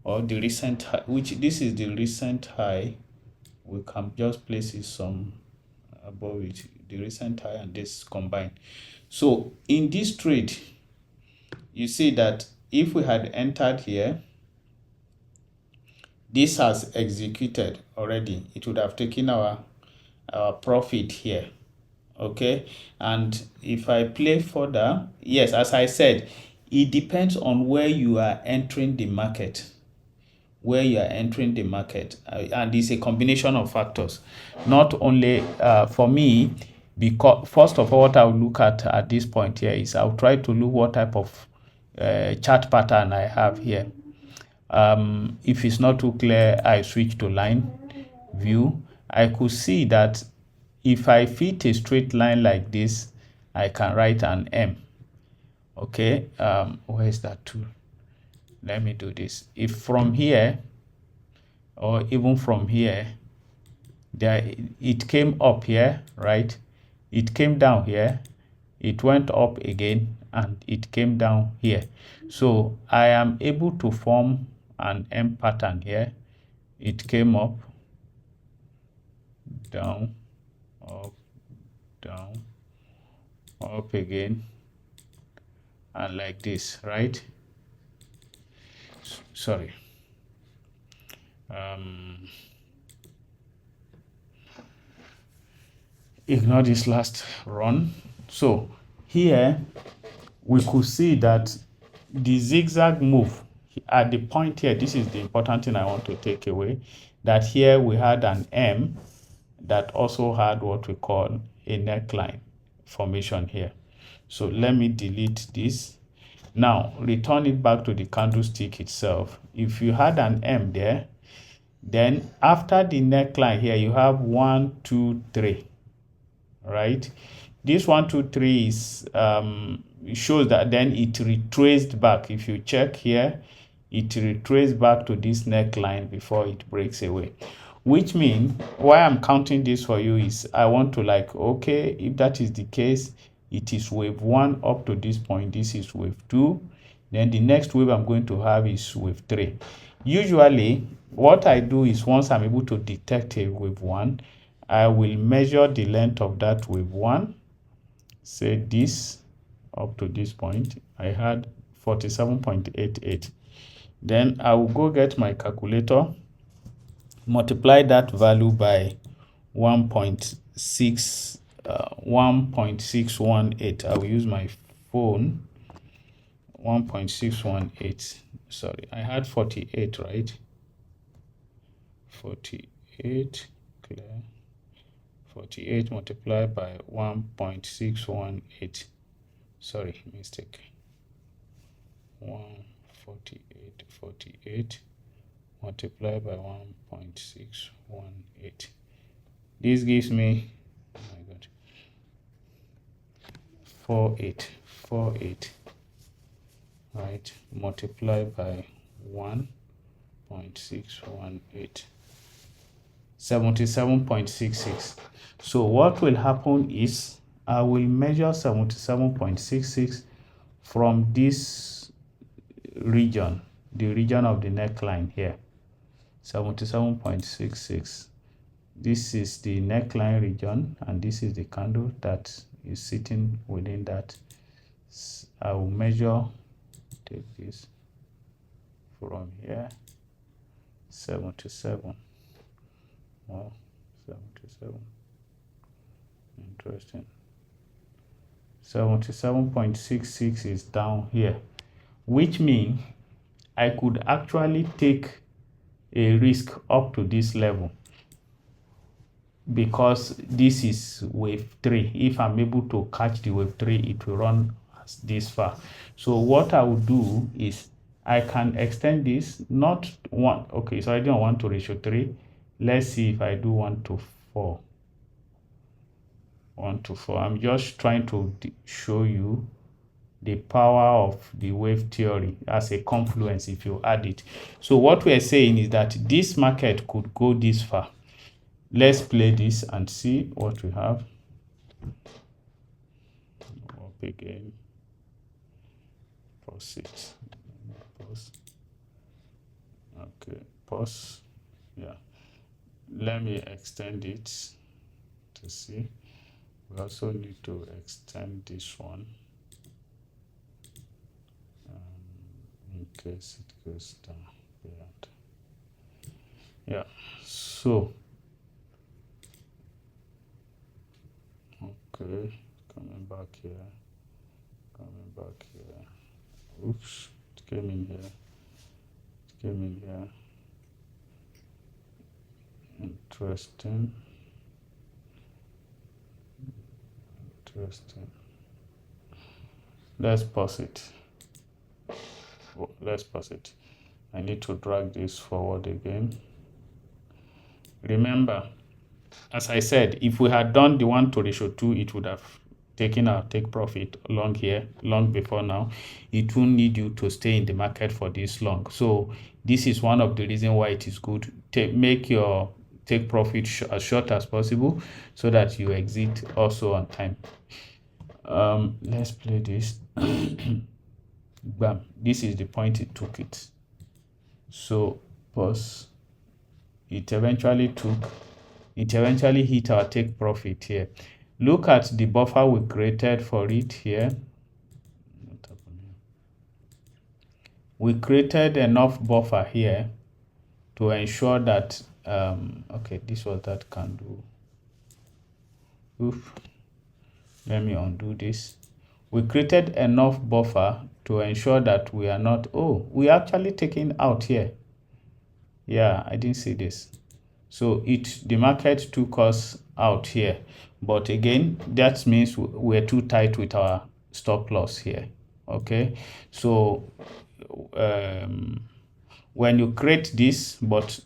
or the recent high, which this is the recent high. We can just place it some above it, the recent high and this combined. So in this trade, you see that if we had entered here, this has executed already. It would have taken our profit here. Okay, and if I play further, yes, as I said, it depends on where you are entering the market. And it's a combination of factors. Not only for me, because first of all, what I'll look at this point here is I'll try to look what type of chart pattern I have here. If it's not too clear, I switch to line view. I could see that if I fit a straight line like this, I can write an M. Okay, where is that tool? Let me do this. If from here, or even from here, it came up here, right? It came down here, it went up again, and it came down here. So I am able to form an M pattern here. It came up, down, up, down, up again, and like this, right? Sorry. Ignore this last run. So here we could see that the zigzag move at the point here, this is the important thing I want to take away, that here we had an M that also had what we call a neckline formation here. So let me delete this. Now return it back to the candlestick itself. If you had an M there, then after the neckline here, you have 1, 2, 3, right? This 1, 2, 3 is shows that then it retraced back. If you check here, it retraced back to this neckline before it breaks away, which means why I'm counting this for you is I want to like, okay, if that is the case, it is wave 1 up to this point, this is wave 2, then the next wave I'm going to have is wave 3. Usually what I do is once I'm able to detect a wave 1, I will measure the length of that wave 1, say this up to this point. I had 47.88. Then I will go get my calculator, multiply that value by 1.618. I will use my phone. 1.618. Sorry, I had 48, right? 48, clear. 48 multiplied by 1.618. Sorry, mistake. 48 multiplied by 1.618. This gives me, oh my God, 48, right, multiplied by 1.618, 77.66. So what will happen is I will measure 77.66 from this region, the region of the neckline here. 77.66. This is the neckline region, and this is the candle that is sitting within that. I will measure, take this from here, 77. Wow, 77. Interesting. 77.66 is down here, which means I could actually take a risk up to this level because this is wave 3. If I'm able to catch the wave 3, it will run this far. So what I will do is I can extend this, not 1. Okay, so I don't want to ratio 3. Let's see if I do 1 to 4. 1 to 4. I'm just trying to show you the power of the wave theory as a confluence if you add it. So what we're saying is that this market could go this far. Let's play this and see what we have. Up again. Pause it. Pause. Okay, pause. Yeah. Let me extend it to see. We also need to extend this one in case it goes down beyond. Yeah, so okay, coming back here. Oops, it came in here. Interesting. Let's pause it. I need to drag this forward again. Remember, as I said, if we had done the 1 to ratio 2, it would have taken our take profit long before now. It won't need you to stay in the market for this long. So this is one of the reasons why it is good to make your take profit as short as possible so that you exit also on time. Let's play this. Bam, this is the point it took it. So pause. It eventually hit our take profit here. Look at the buffer we created for it here. We created enough buffer here to ensure that okay, this was that candle. Oof. Let me undo this. We created enough buffer to ensure that we are not, oh, we actually taking out here. Yeah, I didn't see this. So the market took us out here, but again, that means we're too tight with our stop loss here. Okay, so when you create this, but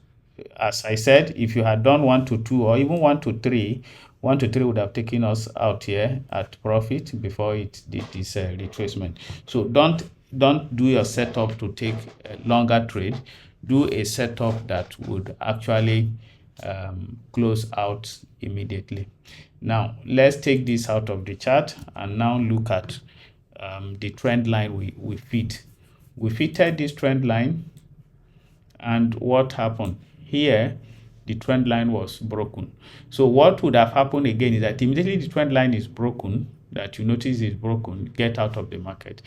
as I said, if you had done 1 to 2 or even 1 to 3, 1 to 3 would have taken us out here at profit before it did this retracement. So don't do your setup to take a longer trade. Do a setup that would actually close out immediately. Now let's take this out of the chart and now look at the trend line we fit. We fitted this trend line, and what happened here? The trend line was broken. So what would have happened again is that immediately the trend line is broken, that you notice is broken, get out of the market,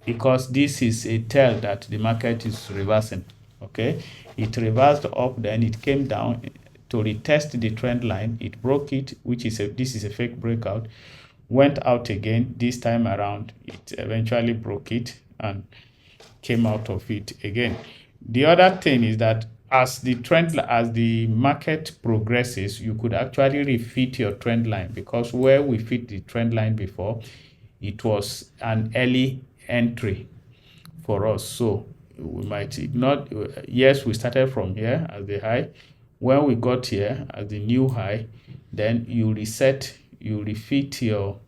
because this is a tell that the market is reversing. Okay, it reversed up, then it came down to retest the trend line. It broke it, which is this is a fake breakout. Went out again. This time around, it eventually broke it and came out of it again. The other thing is that as the market progresses, you could actually refit your trend line, because where we fit the trend line before, it was an early entry for us. So we might ignore, yes, we started from here as the high. When we got here as the new high, then you reset, you refit your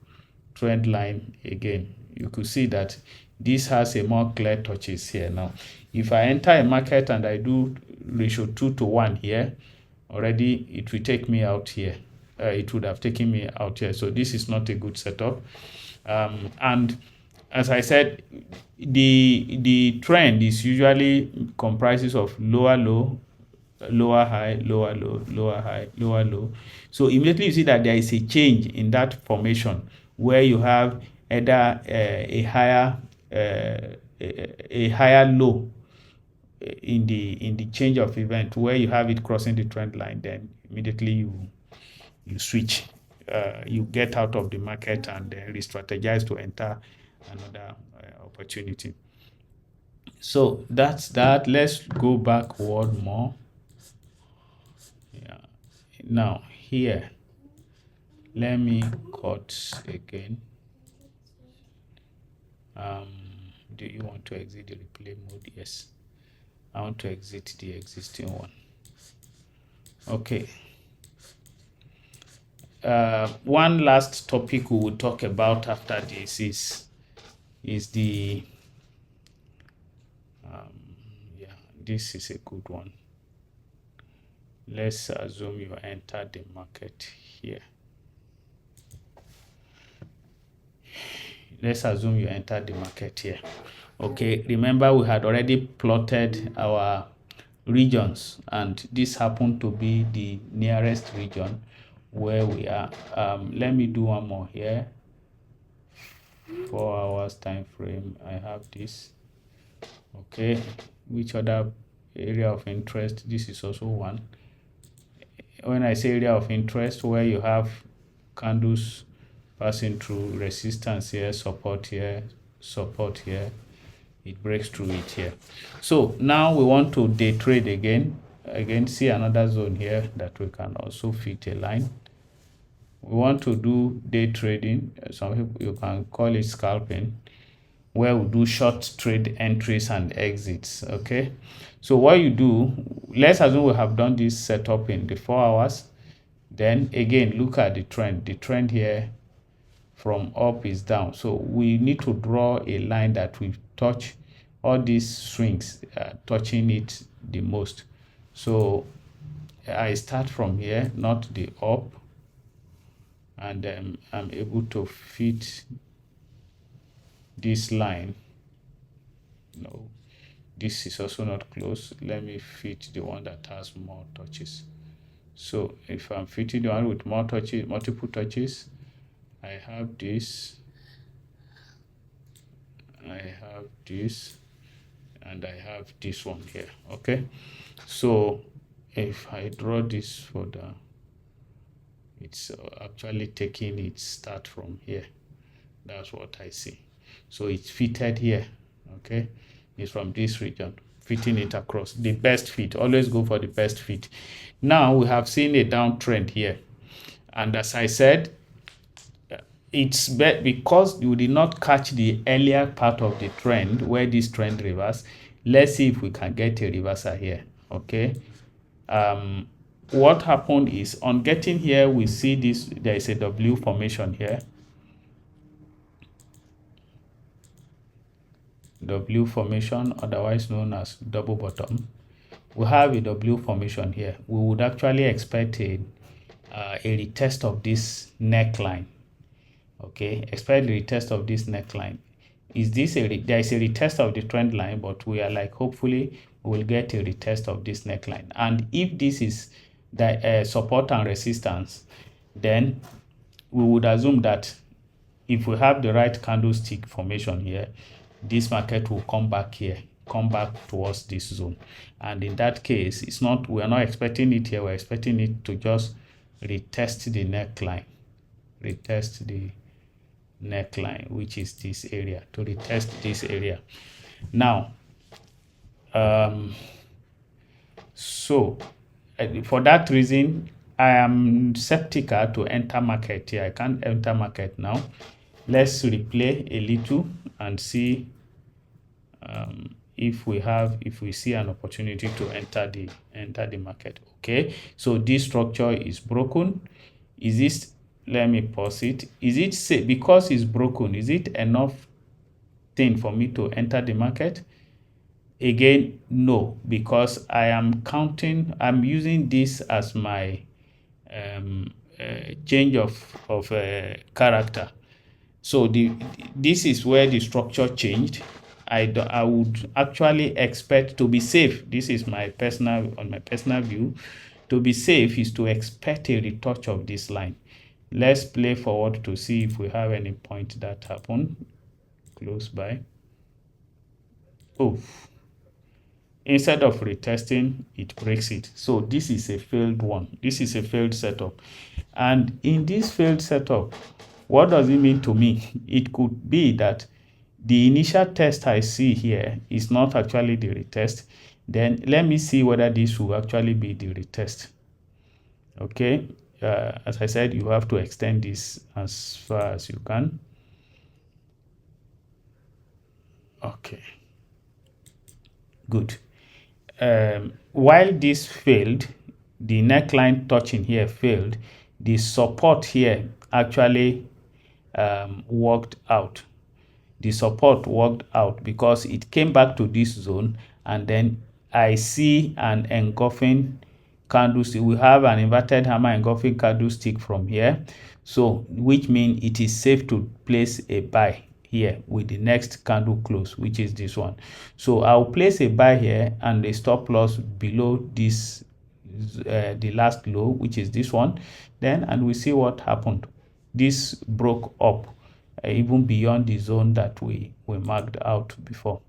trend line again. You could see that this has a more clear touches here. Now if I enter a market and I do ratio 2 to 1 here, already it will take me out here. It would have taken me out here. So this is not a good setup. And as I said, the trend is usually comprises of lower low, lower high, lower low, lower high, lower low. So immediately you see that there is a change in that formation where you have either a higher low in the change of event, where you have it crossing the trend line. Then immediately you switch, you get out of the market and re-strategize to enter another opportunity. So that's that. Let's go backward more. Yeah. Now here, let me cut again. Do you want to exit the replay mode? Yes, I want to exit the existing one. Okay. One last topic we will talk about after this is the yeah, this is a good one. Let's assume you enter the market here. Let's assume you enter the market here. Okay, remember we had already plotted our regions, and this happened to be the nearest region where we are. Let me do one more here. 4 hours time frame. I have this. Okay, which other area of interest? This is also one. When I say area of interest, where you have candles passing through resistance here, support here, it breaks through it here. So now we want to day trade again. See another zone here that we can also fit a line. We want to do day trading. Some people, you can call it scalping, where we do short trade entries and exits. Okay, so what you do, let's assume we have done this setup in the 4 hours. Then again, look at the trend here from up is down. So we need to draw a line that will touch all these swings, touching it the most. So I start from here, not the up, and I'm able to fit this line. No, this is also not close. Let me fit the one that has more touches. So if I'm fitting the one with more touches, multiple touches, I have this, and I have this one here. Okay, so if I draw this further, it's actually taking its start from here. That's what I see. So it's fitted here. Okay, it's from this region, fitting it across. The best fit, always go for the best fit. Now we have seen a downtrend here, and as I said, it's because you did not catch the earlier part of the trend where this trend reverse. Let's see if we can get a reversal here. Okay, what happened is, on getting here, we see this, there is a W formation here. W formation, otherwise known as double bottom. We have a W formation here. We would actually expect a retest of this neckline. Okay, expect the retest of this neckline. Is this there is a retest of the trend line, but we are like, hopefully we will get a retest of this neckline. And if this is the support and resistance, then we would assume that if we have the right candlestick formation here, this market will come back here, come back towards this zone. And in that case, it's not, we are not expecting it here, we're expecting it to just retest the neckline, retest the neckline, which is this area, to retest this area. Now, so for that reason, I am skeptical to enter market here. I can't enter market now. Let's replay a little and see if we see an opportunity to enter the market. Okay, so this structure is broken. Is this, let me pause it. Is it safe? Because it's broken, is it enough thing for me to enter the market? Again, no, because I'm using this as my change of character. So this is where the structure changed. I would actually expect to be safe. This is my personal view. To be safe is to expect a retouch of this line. Let's play forward to see if we have any point that happened close by. Oh, instead of retesting, it breaks it. So this is a failed one. This is a failed setup. And in this failed setup, what does it mean to me? It could be that the initial test I see here is not actually the retest. Then let me see whether this will actually be the retest. Okay, as I said, you have to extend this as far as you can. Okay, good. While this failed, the neckline touching here failed, the support here actually worked out. The support worked out because it came back to this zone, and then I see an engulfing candlestick. We have an inverted hammer engulfing candlestick from here, so which means it is safe to place a buy here with the next candle close, which is this one. So I'll place a buy here and a stop loss below this the last low, which is this one. Then, and we see what happened. This broke up even beyond the zone that we marked out before.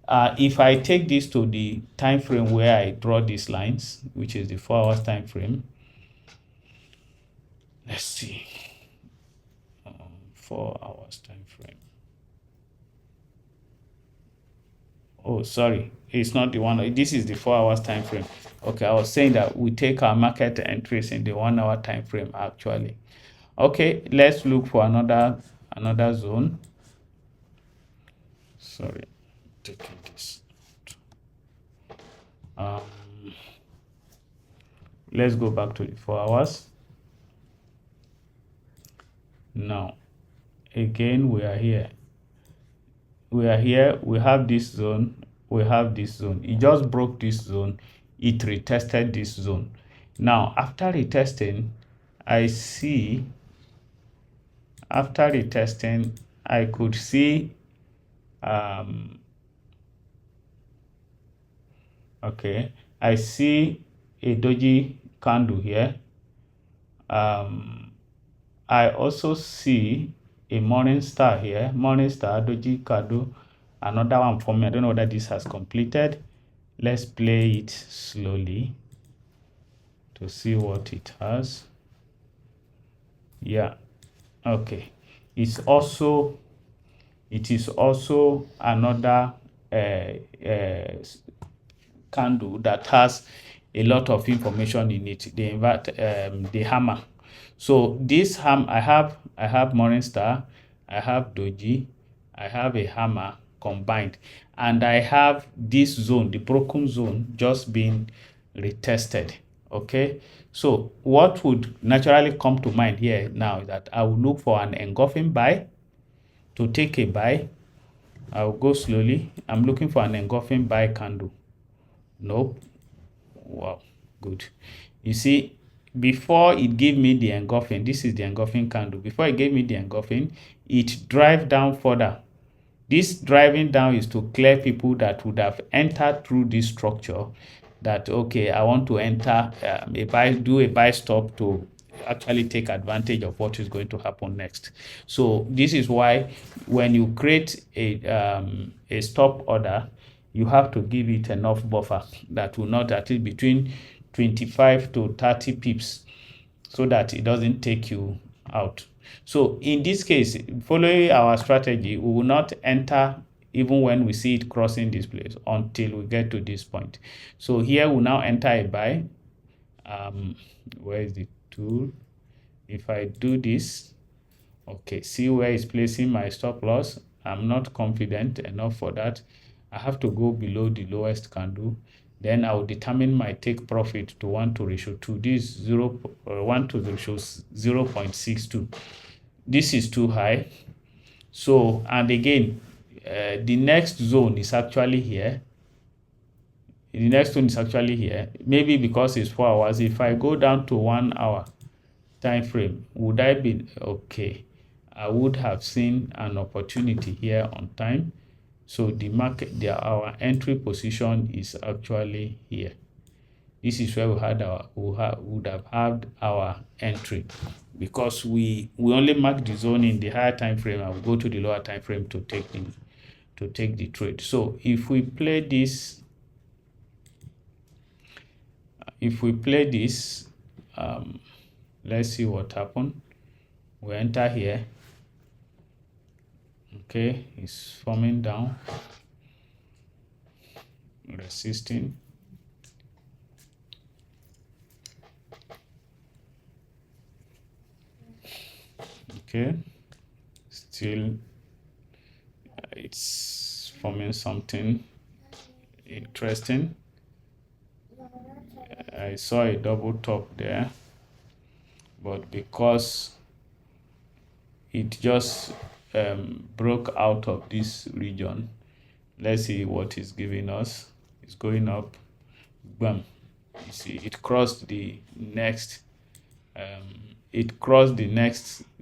If I take this to the time frame where I draw these lines, which is the 4 hours time frame, let's see, 4 hours time frame. Oh, sorry, it's not the one. This is the 4 hours time frame. Okay, I was saying that we take our market entries in the 1 hour time frame actually. Okay, let's look for another zone. Sorry, taking this. Let's go back to the 4 hours. Now, again, we are here. We have this zone, we have this zone. It just broke this zone, it retested this zone. Now, after retesting, I could see Okay, I see a doji candle here. I also see a morning star here, morning star, doji candle, another one for me. I don't know whether this has completed. Let's play it slowly to see what it has. Yeah, okay. It is also another candle that has a lot of information in it. The hammer. So this I have morning star, I have doji, I have a hammer combined, and I have this zone, the broken zone, just being retested. Okay, so what would naturally come to mind here now is that I will look for an engulfing buy to take a buy. I'll go slowly. I'm looking for an engulfing buy candle. Nope. Wow, good. You see, before it gave me the engulfing, this is the engulfing candle. Before it gave me the engulfing, it drive down further. This driving down is to clear people that would have entered through this structure, that okay, I want to enter do a buy stop to actually take advantage of what is going to happen next. So this is why when you create a stop order, you have to give it enough buffer that will not, at least between 25 to 30 pips, so that it doesn't take you out. So in this case, following our strategy, we will not enter even when we see it crossing this place until we get to this point. So here we now enter a buy. Where is the tool? If I do this, okay, see where it's placing my stop loss. I'm not confident enough for that. I have to go below the lowest candle. Then I will determine my take profit to 1 to ratio 2. This is 1 to ratio 0.62. This is too high. So, and again, the next zone is actually here. The next one is actually here. Maybe because it's 4 hours. If I go down to 1 hour time frame, would I be okay? I would have seen an opportunity here on time. So the market, our entry position is actually here. This is where would have had our entry, because we only mark the zone in the higher time frame and we go to the lower time frame to take the trade. So if we play this, let's see what happened. We enter here. Okay, it's forming down, resisting. Okay, still it's forming something interesting. I saw a double top there, but because it just broke out of this region, let's see what it's giving us. It's going up, bam. You see it crossed the next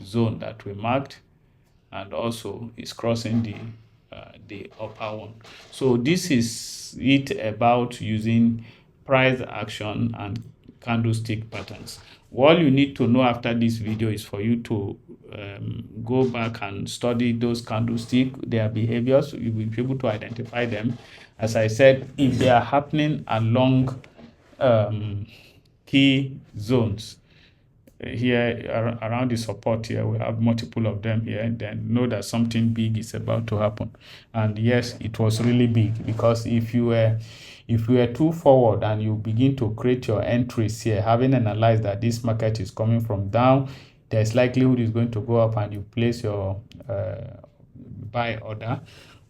zone that we marked, and also it's crossing the upper one. So this is it about using price action and candlestick patterns. All you need to know after this video is for you to go back and study those candlesticks, their behaviors. You will be able to identify them. As I said, if they are happening along key zones, here around the support here, we have multiple of them here, then know that something big is about to happen. And yes, it was really big, because if you were too forward and you begin to create your entries here, having analyzed that this market is coming from down, there's likelihood it's going to go up, and you place your buy order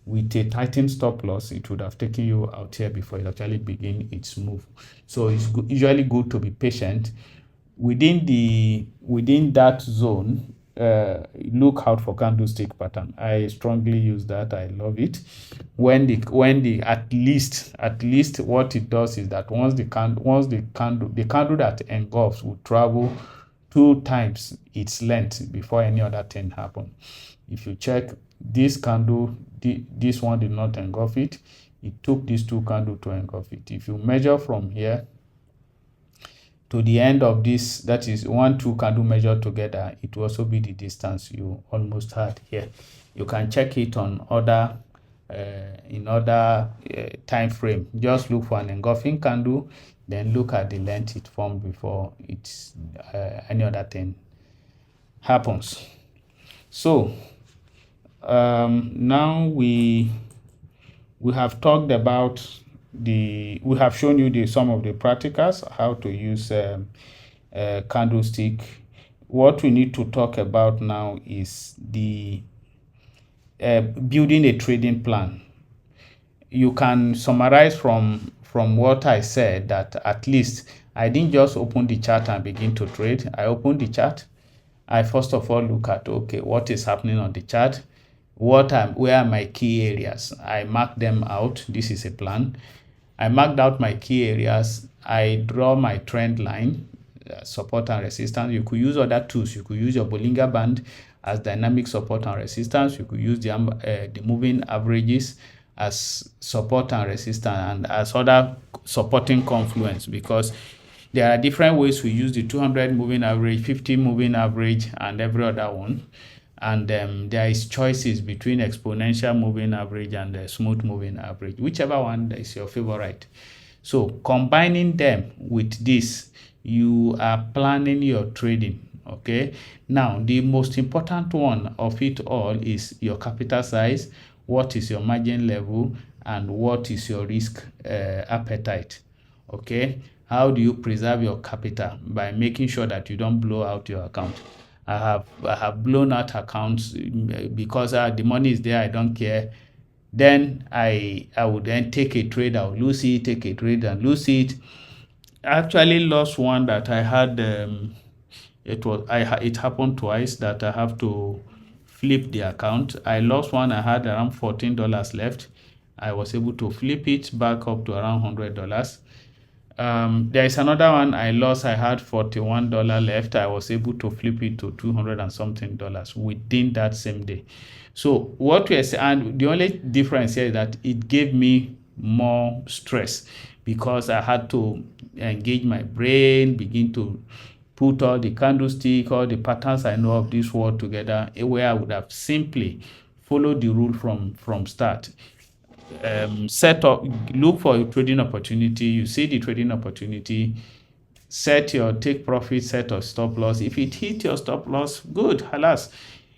with a tightened stop loss, it would have taken you out here before it actually begin its move. So it's usually good to be patient within that zone. Look out for candlestick pattern. I strongly use that. I love it. When the at least what it does is that once the candle that engulfs will travel 2 times its length before any other thing happen. If you check this candle, this one did not engulf it. It took these two candles to engulf it. If you measure from here to the end of this, that is 1-2 candle measured together, it will also be the distance you almost had here. You can check it on other in other time frame. Just look for an engulfing candle, then look at the length it formed before it's any other thing happens. So now we have talked about we have shown you some of the practicals, how to use candlestick. What we need to talk about now is the building a trading plan. You can summarize from what I said that at least I didn't just open the chart and begin to trade. I opened the chart. I first of all look at, okay, what is happening on the chart? Where are my key areas? I mark them out. This is a plan. I marked out my key areas. I draw my trend line, support and resistance. You could use other tools. You could use your Bollinger Band as dynamic support and resistance. You could use the moving averages as support and resistance, and as other supporting confluence, because there are different ways we use the 200 moving average, 50 moving average, and every other one. And there is choices between exponential moving average and the smooth moving average, whichever one is your favorite. So combining them with this, you are planning your trading. Okay, now the most important one of it all is your capital size. What is your margin level, and what is your risk appetite? Okay, how do you preserve your capital? By making sure that you don't blow out your account. I have blown out accounts because the money is there, I don't care. Then I would then take a trade, I will lose it, take a trade and lose it. I actually lost one that I had. It happened twice that I have to flip the account. I lost one. I had around $14 left. I was able to flip it back up to around $100. There is another one I lost. I had $41 left. I was able to flip it to $200 and something within that same day. So what we are saying, and the only difference here is that it gave me more stress because I had to engage my brain, begin to put all the candlestick, all the patterns I know of this world together, where I would have simply followed the rule from start. Set up, look for a trading opportunity. You see the trading opportunity, take profit, set a stop loss. If it hit your stop loss, good, halas.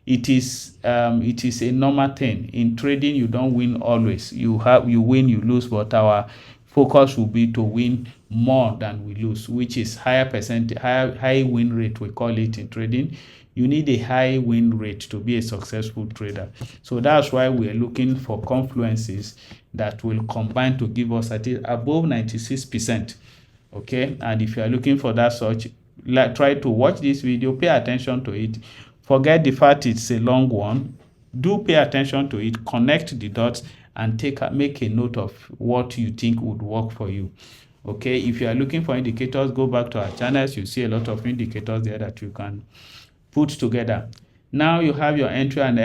It is a normal thing in trading. You don't win always. You win, you lose, but our focus will be to win more than we lose, which is high win rate, we call it in trading. You need a high win rate to be a successful trader. So that's why we are looking for confluences that will combine to give us at least above 96%. Okay, and if you are looking for that such, try to watch this video, pay attention to it. Forget the fact it's a long one. Do pay attention to it, connect the dots, and make a note of what you think would work for you. Okay, if you are looking for indicators, go back to our channels. You see a lot of indicators there that you can put together. Now you have your entry and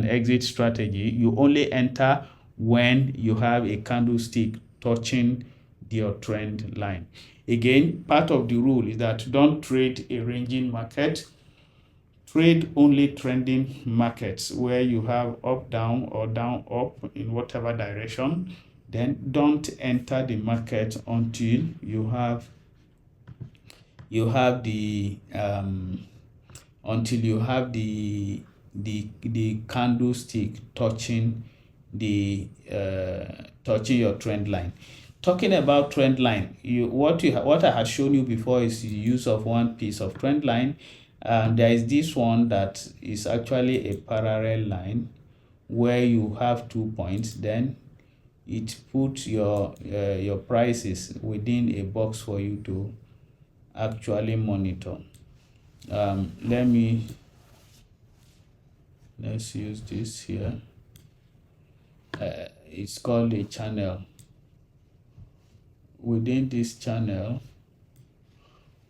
exit strategy. You only enter when you have a candlestick touching your trend line. Again, part of the rule is that don't trade a ranging market. Trade only trending markets where you have up, down, or down, up in whatever direction. Then don't enter the market until you have the candlestick touching your trend line. Talking about trend line, what I had shown you before is the use of one piece of trend line. There is this one that is actually a parallel line where you have 2 points. Then it puts your prices within a box for you to actually monitor. Let's use this here. It's called a channel. Within this channel,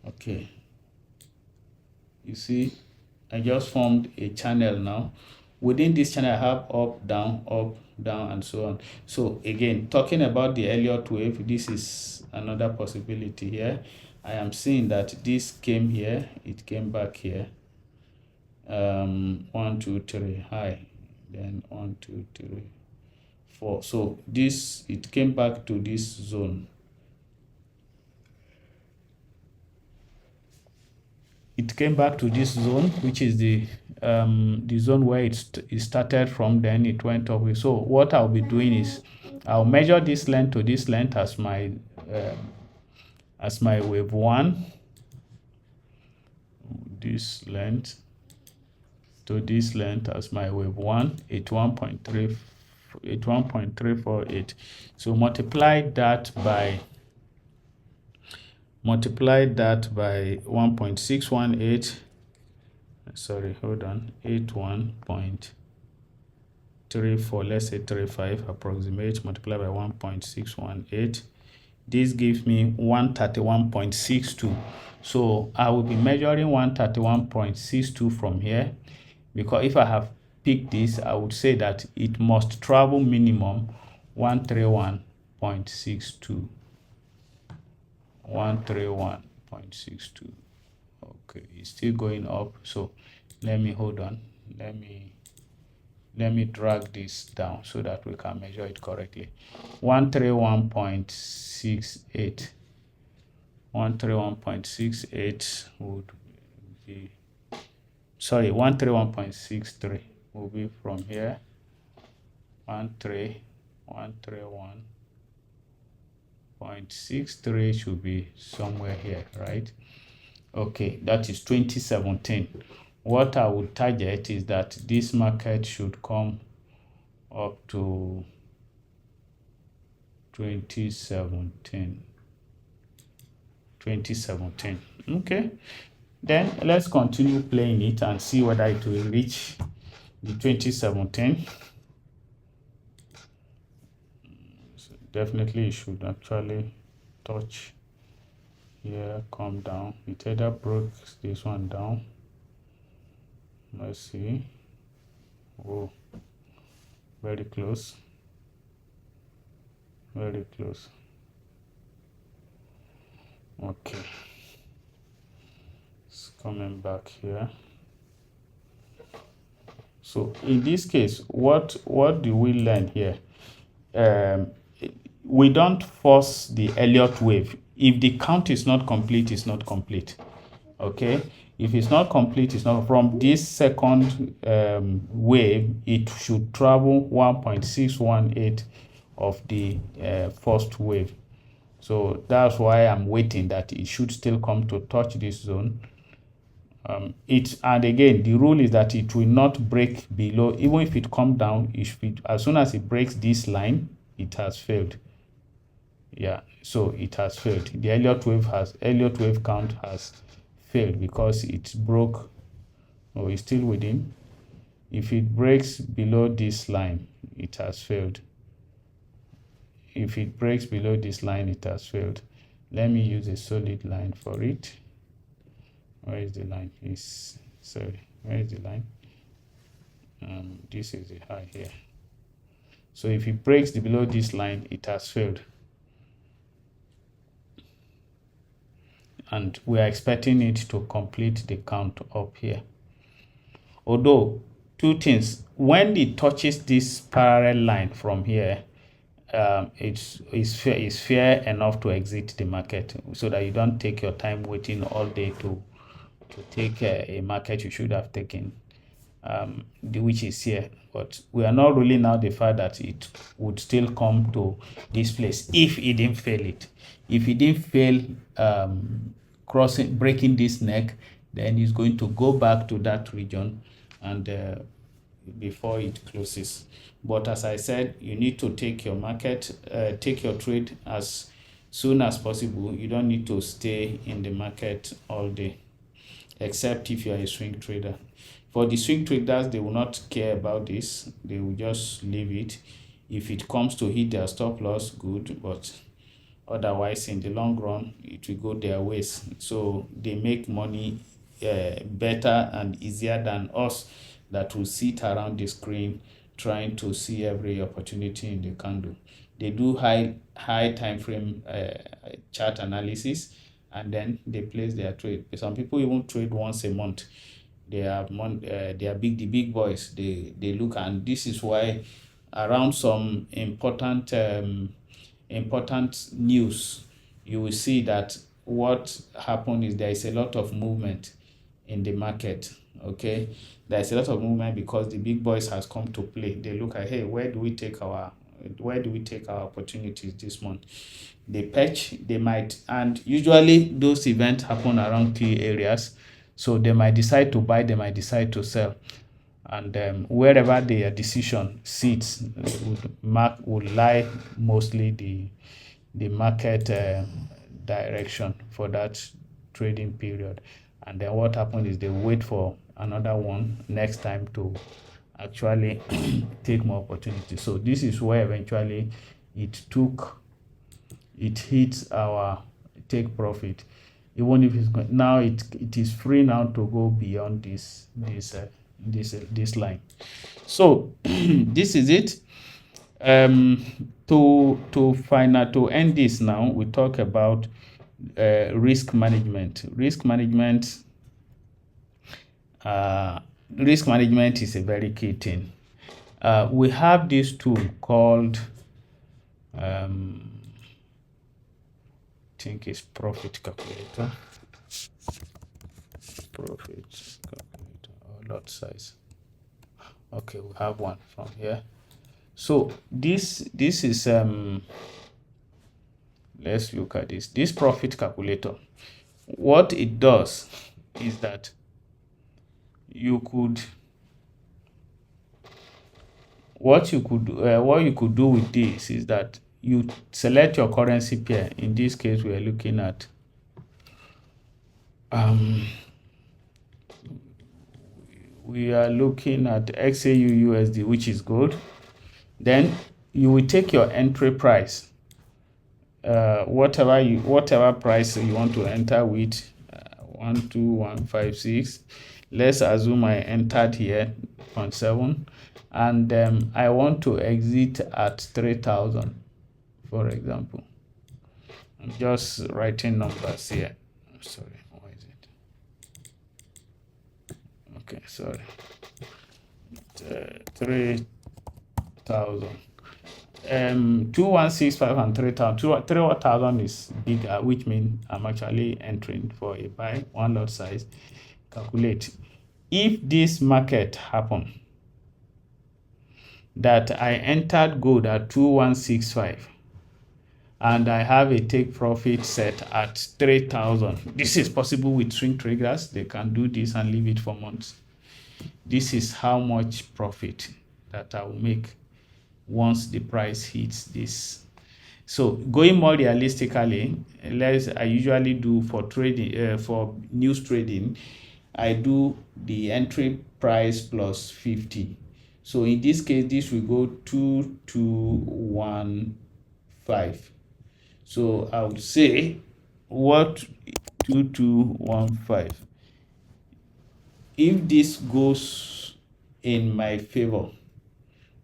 okay, you see I just formed a channel now. within this channel I have up, down, and so on. So again, talking about the Elliott wave, this is another possibility here. I am seeing that this came here, it came back here, 1 2 3 high, then 1 2 3 4. So this, it came back to this zone. It came back to this zone, which is the zone where it started from. Then it went up. So what I'll be doing is I'll measure this length to this length as my wave 1, this length to this length as my wave 1, 81.348. So multiply that by 1.618. Sorry, hold on. 81.34, let's say 35, approximate, multiply by 1.618. This gives me 131.62. So I will be measuring 131.62 from here, because if I have picked this, I would say that it must travel minimum 131.62. 131.62. Okay, it's still going up. So let me hold on. Let me drag this down so that we can measure it correctly. 131.68. 131.68 would be, sorry, 131.63 will be from here. 131.63 should be somewhere here, right? Okay, that is 2017. What I would target is that this market should come up to 2017. Okay, then let's continue playing it and see whether it will reach the 2017. So definitely it should actually touch here, come down. It either broke this one down. Let's see. Oh, very close, very close. Okay, it's coming back here. So in this case, what do we learn here? We don't force the Elliott wave. If the count is not complete, it's not complete. Okay, if it's not complete, it's not. From this second wave, it should travel 1.618 of the first wave. So that's why I'm waiting, that it should still come to touch this zone. And again, the rule is that it will not break below. Even if it comes down, as soon as it breaks this line, it has failed. Yeah, so it has failed. The Elliott wave count has failed because it broke, or it's still within. If it breaks below this line, it has failed. If it breaks below this line, it has failed. Let me use a solid line for it. Where is the line? Where is the line? This is the high here. So if it breaks below this line, it has failed. And we are expecting it to complete the count up here. Although, two things. When it touches this parallel line from here, it's fair enough to exit the market, so that you don't take your time waiting all day to take a market you should have taken, which is here. But we are not ruling out the fact that it would still come to this place if it didn't fail it. If it didn't fail breaking this neck, then it's going to go back to that region and before it closes. But as I said, you need to take your trade as soon as possible. You don't need to stay in the market all day, except if you are a swing trader. For the swing traders, they will not care about this. They will just leave it. If it comes to hit their stop loss, good, but otherwise in the long run it will go their ways. So they make money better and easier than us that will sit around the screen trying to see every opportunity in the candle. They do high time frame chart analysis, and then they place their trade. Some people even trade once a month. They are the big boys. They look, and this is why around some important news, you will see that what happened is there is a lot of movement in the market. Okay, there's a lot of movement because the big boys has come to play. They look at, hey, where do we take our opportunities this month? They patch, they might, and usually those events happen around key areas, so they might decide to buy, they might decide to sell, and wherever their decision sits would lie mostly the market direction for that trading period. And then what happens is they wait for another one next time to actually take more opportunity. So this is where eventually it hits our take profit, even if it's now it is free now to go beyond this line. So this is it. To end this now, we talk about risk management. Risk management is a very key thing. We have this tool called I think it's profit calculator or lot size. Okay, we have one from here. So this is let's look at this profit calculator. What it does is that what you could do with this is that you select your currency pair. In this case, we are looking at XAU USD, which is gold. Then you will take your entry price, whatever price you want to enter with, 12156. Let's assume I entered here 0.7, and I want to exit at 3,000, for example. I'm just writing numbers here. Sorry, why is it? Okay, sorry. 3,000. 2165 and 3,000. 3,000 is bigger, which means I'm actually entering for a buy, one lot size. Calculate. If this market happen that I entered gold at 2165 and I have a take profit set at 3,000. This is possible with swing traders. They can do this and leave it for months. This is how much profit that I will make once the price hits this. So going more realistically, I usually do for trading, for news trading, I do the entry price plus 50. So in this case, this will go 2215. So I would say what 2215. If this goes in my favor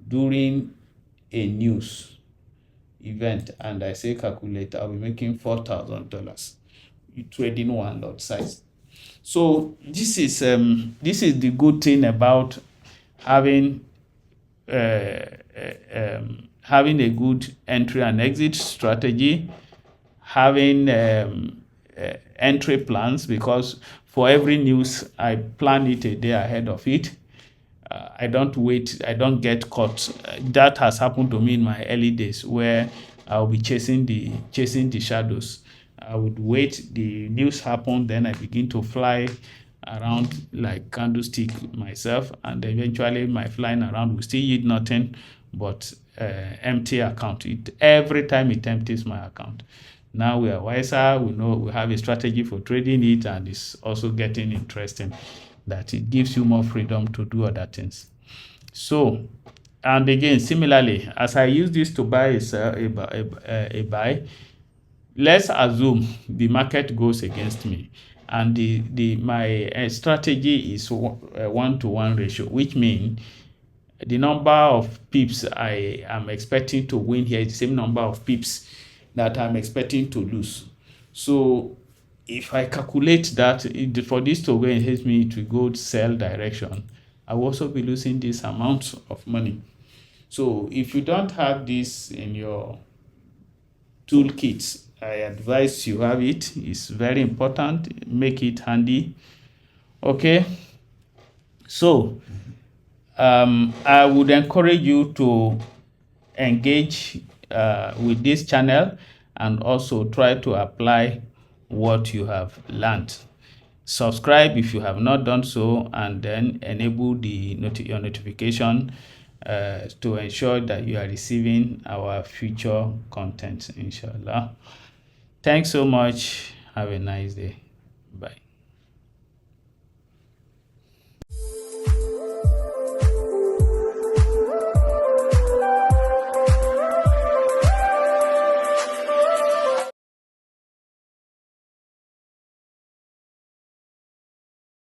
during a news event and I say calculate, I'll be making $4,000 trading one lot size. So this is the good thing about having a good entry and exit strategy, having entry plans, because for every news I plan it a day ahead of it. I don't wait, I don't get caught. That has happened to me in my early days where I'll be chasing the shadows. I would wait, the news happen, then I begin to fly around like candlestick myself, and eventually my flying around will still yield nothing but empty account. Every time it empties my account. Now we are wiser, we know we have a strategy for trading it, and it's also getting interesting that it gives you more freedom to do other things. So, and again, similarly, as I use this to buy a buy, let's assume the market goes against me. and my strategy is 1-to-1 ratio, which means the number of pips I am expecting to win here is the same number of pips that I'm expecting to lose. So if I calculate that for this to go and help me to go sell direction, I will also be losing this amount of money. So if you don't have this in your toolkit, I advise you have it. It's very important. Make it handy. Okay. So I would encourage you to engage with this channel and also try to apply what you have learned. Subscribe if you have not done so, and then enable your notification to ensure that you are receiving our future content, inshallah. Thanks so much. Have a nice day. Bye.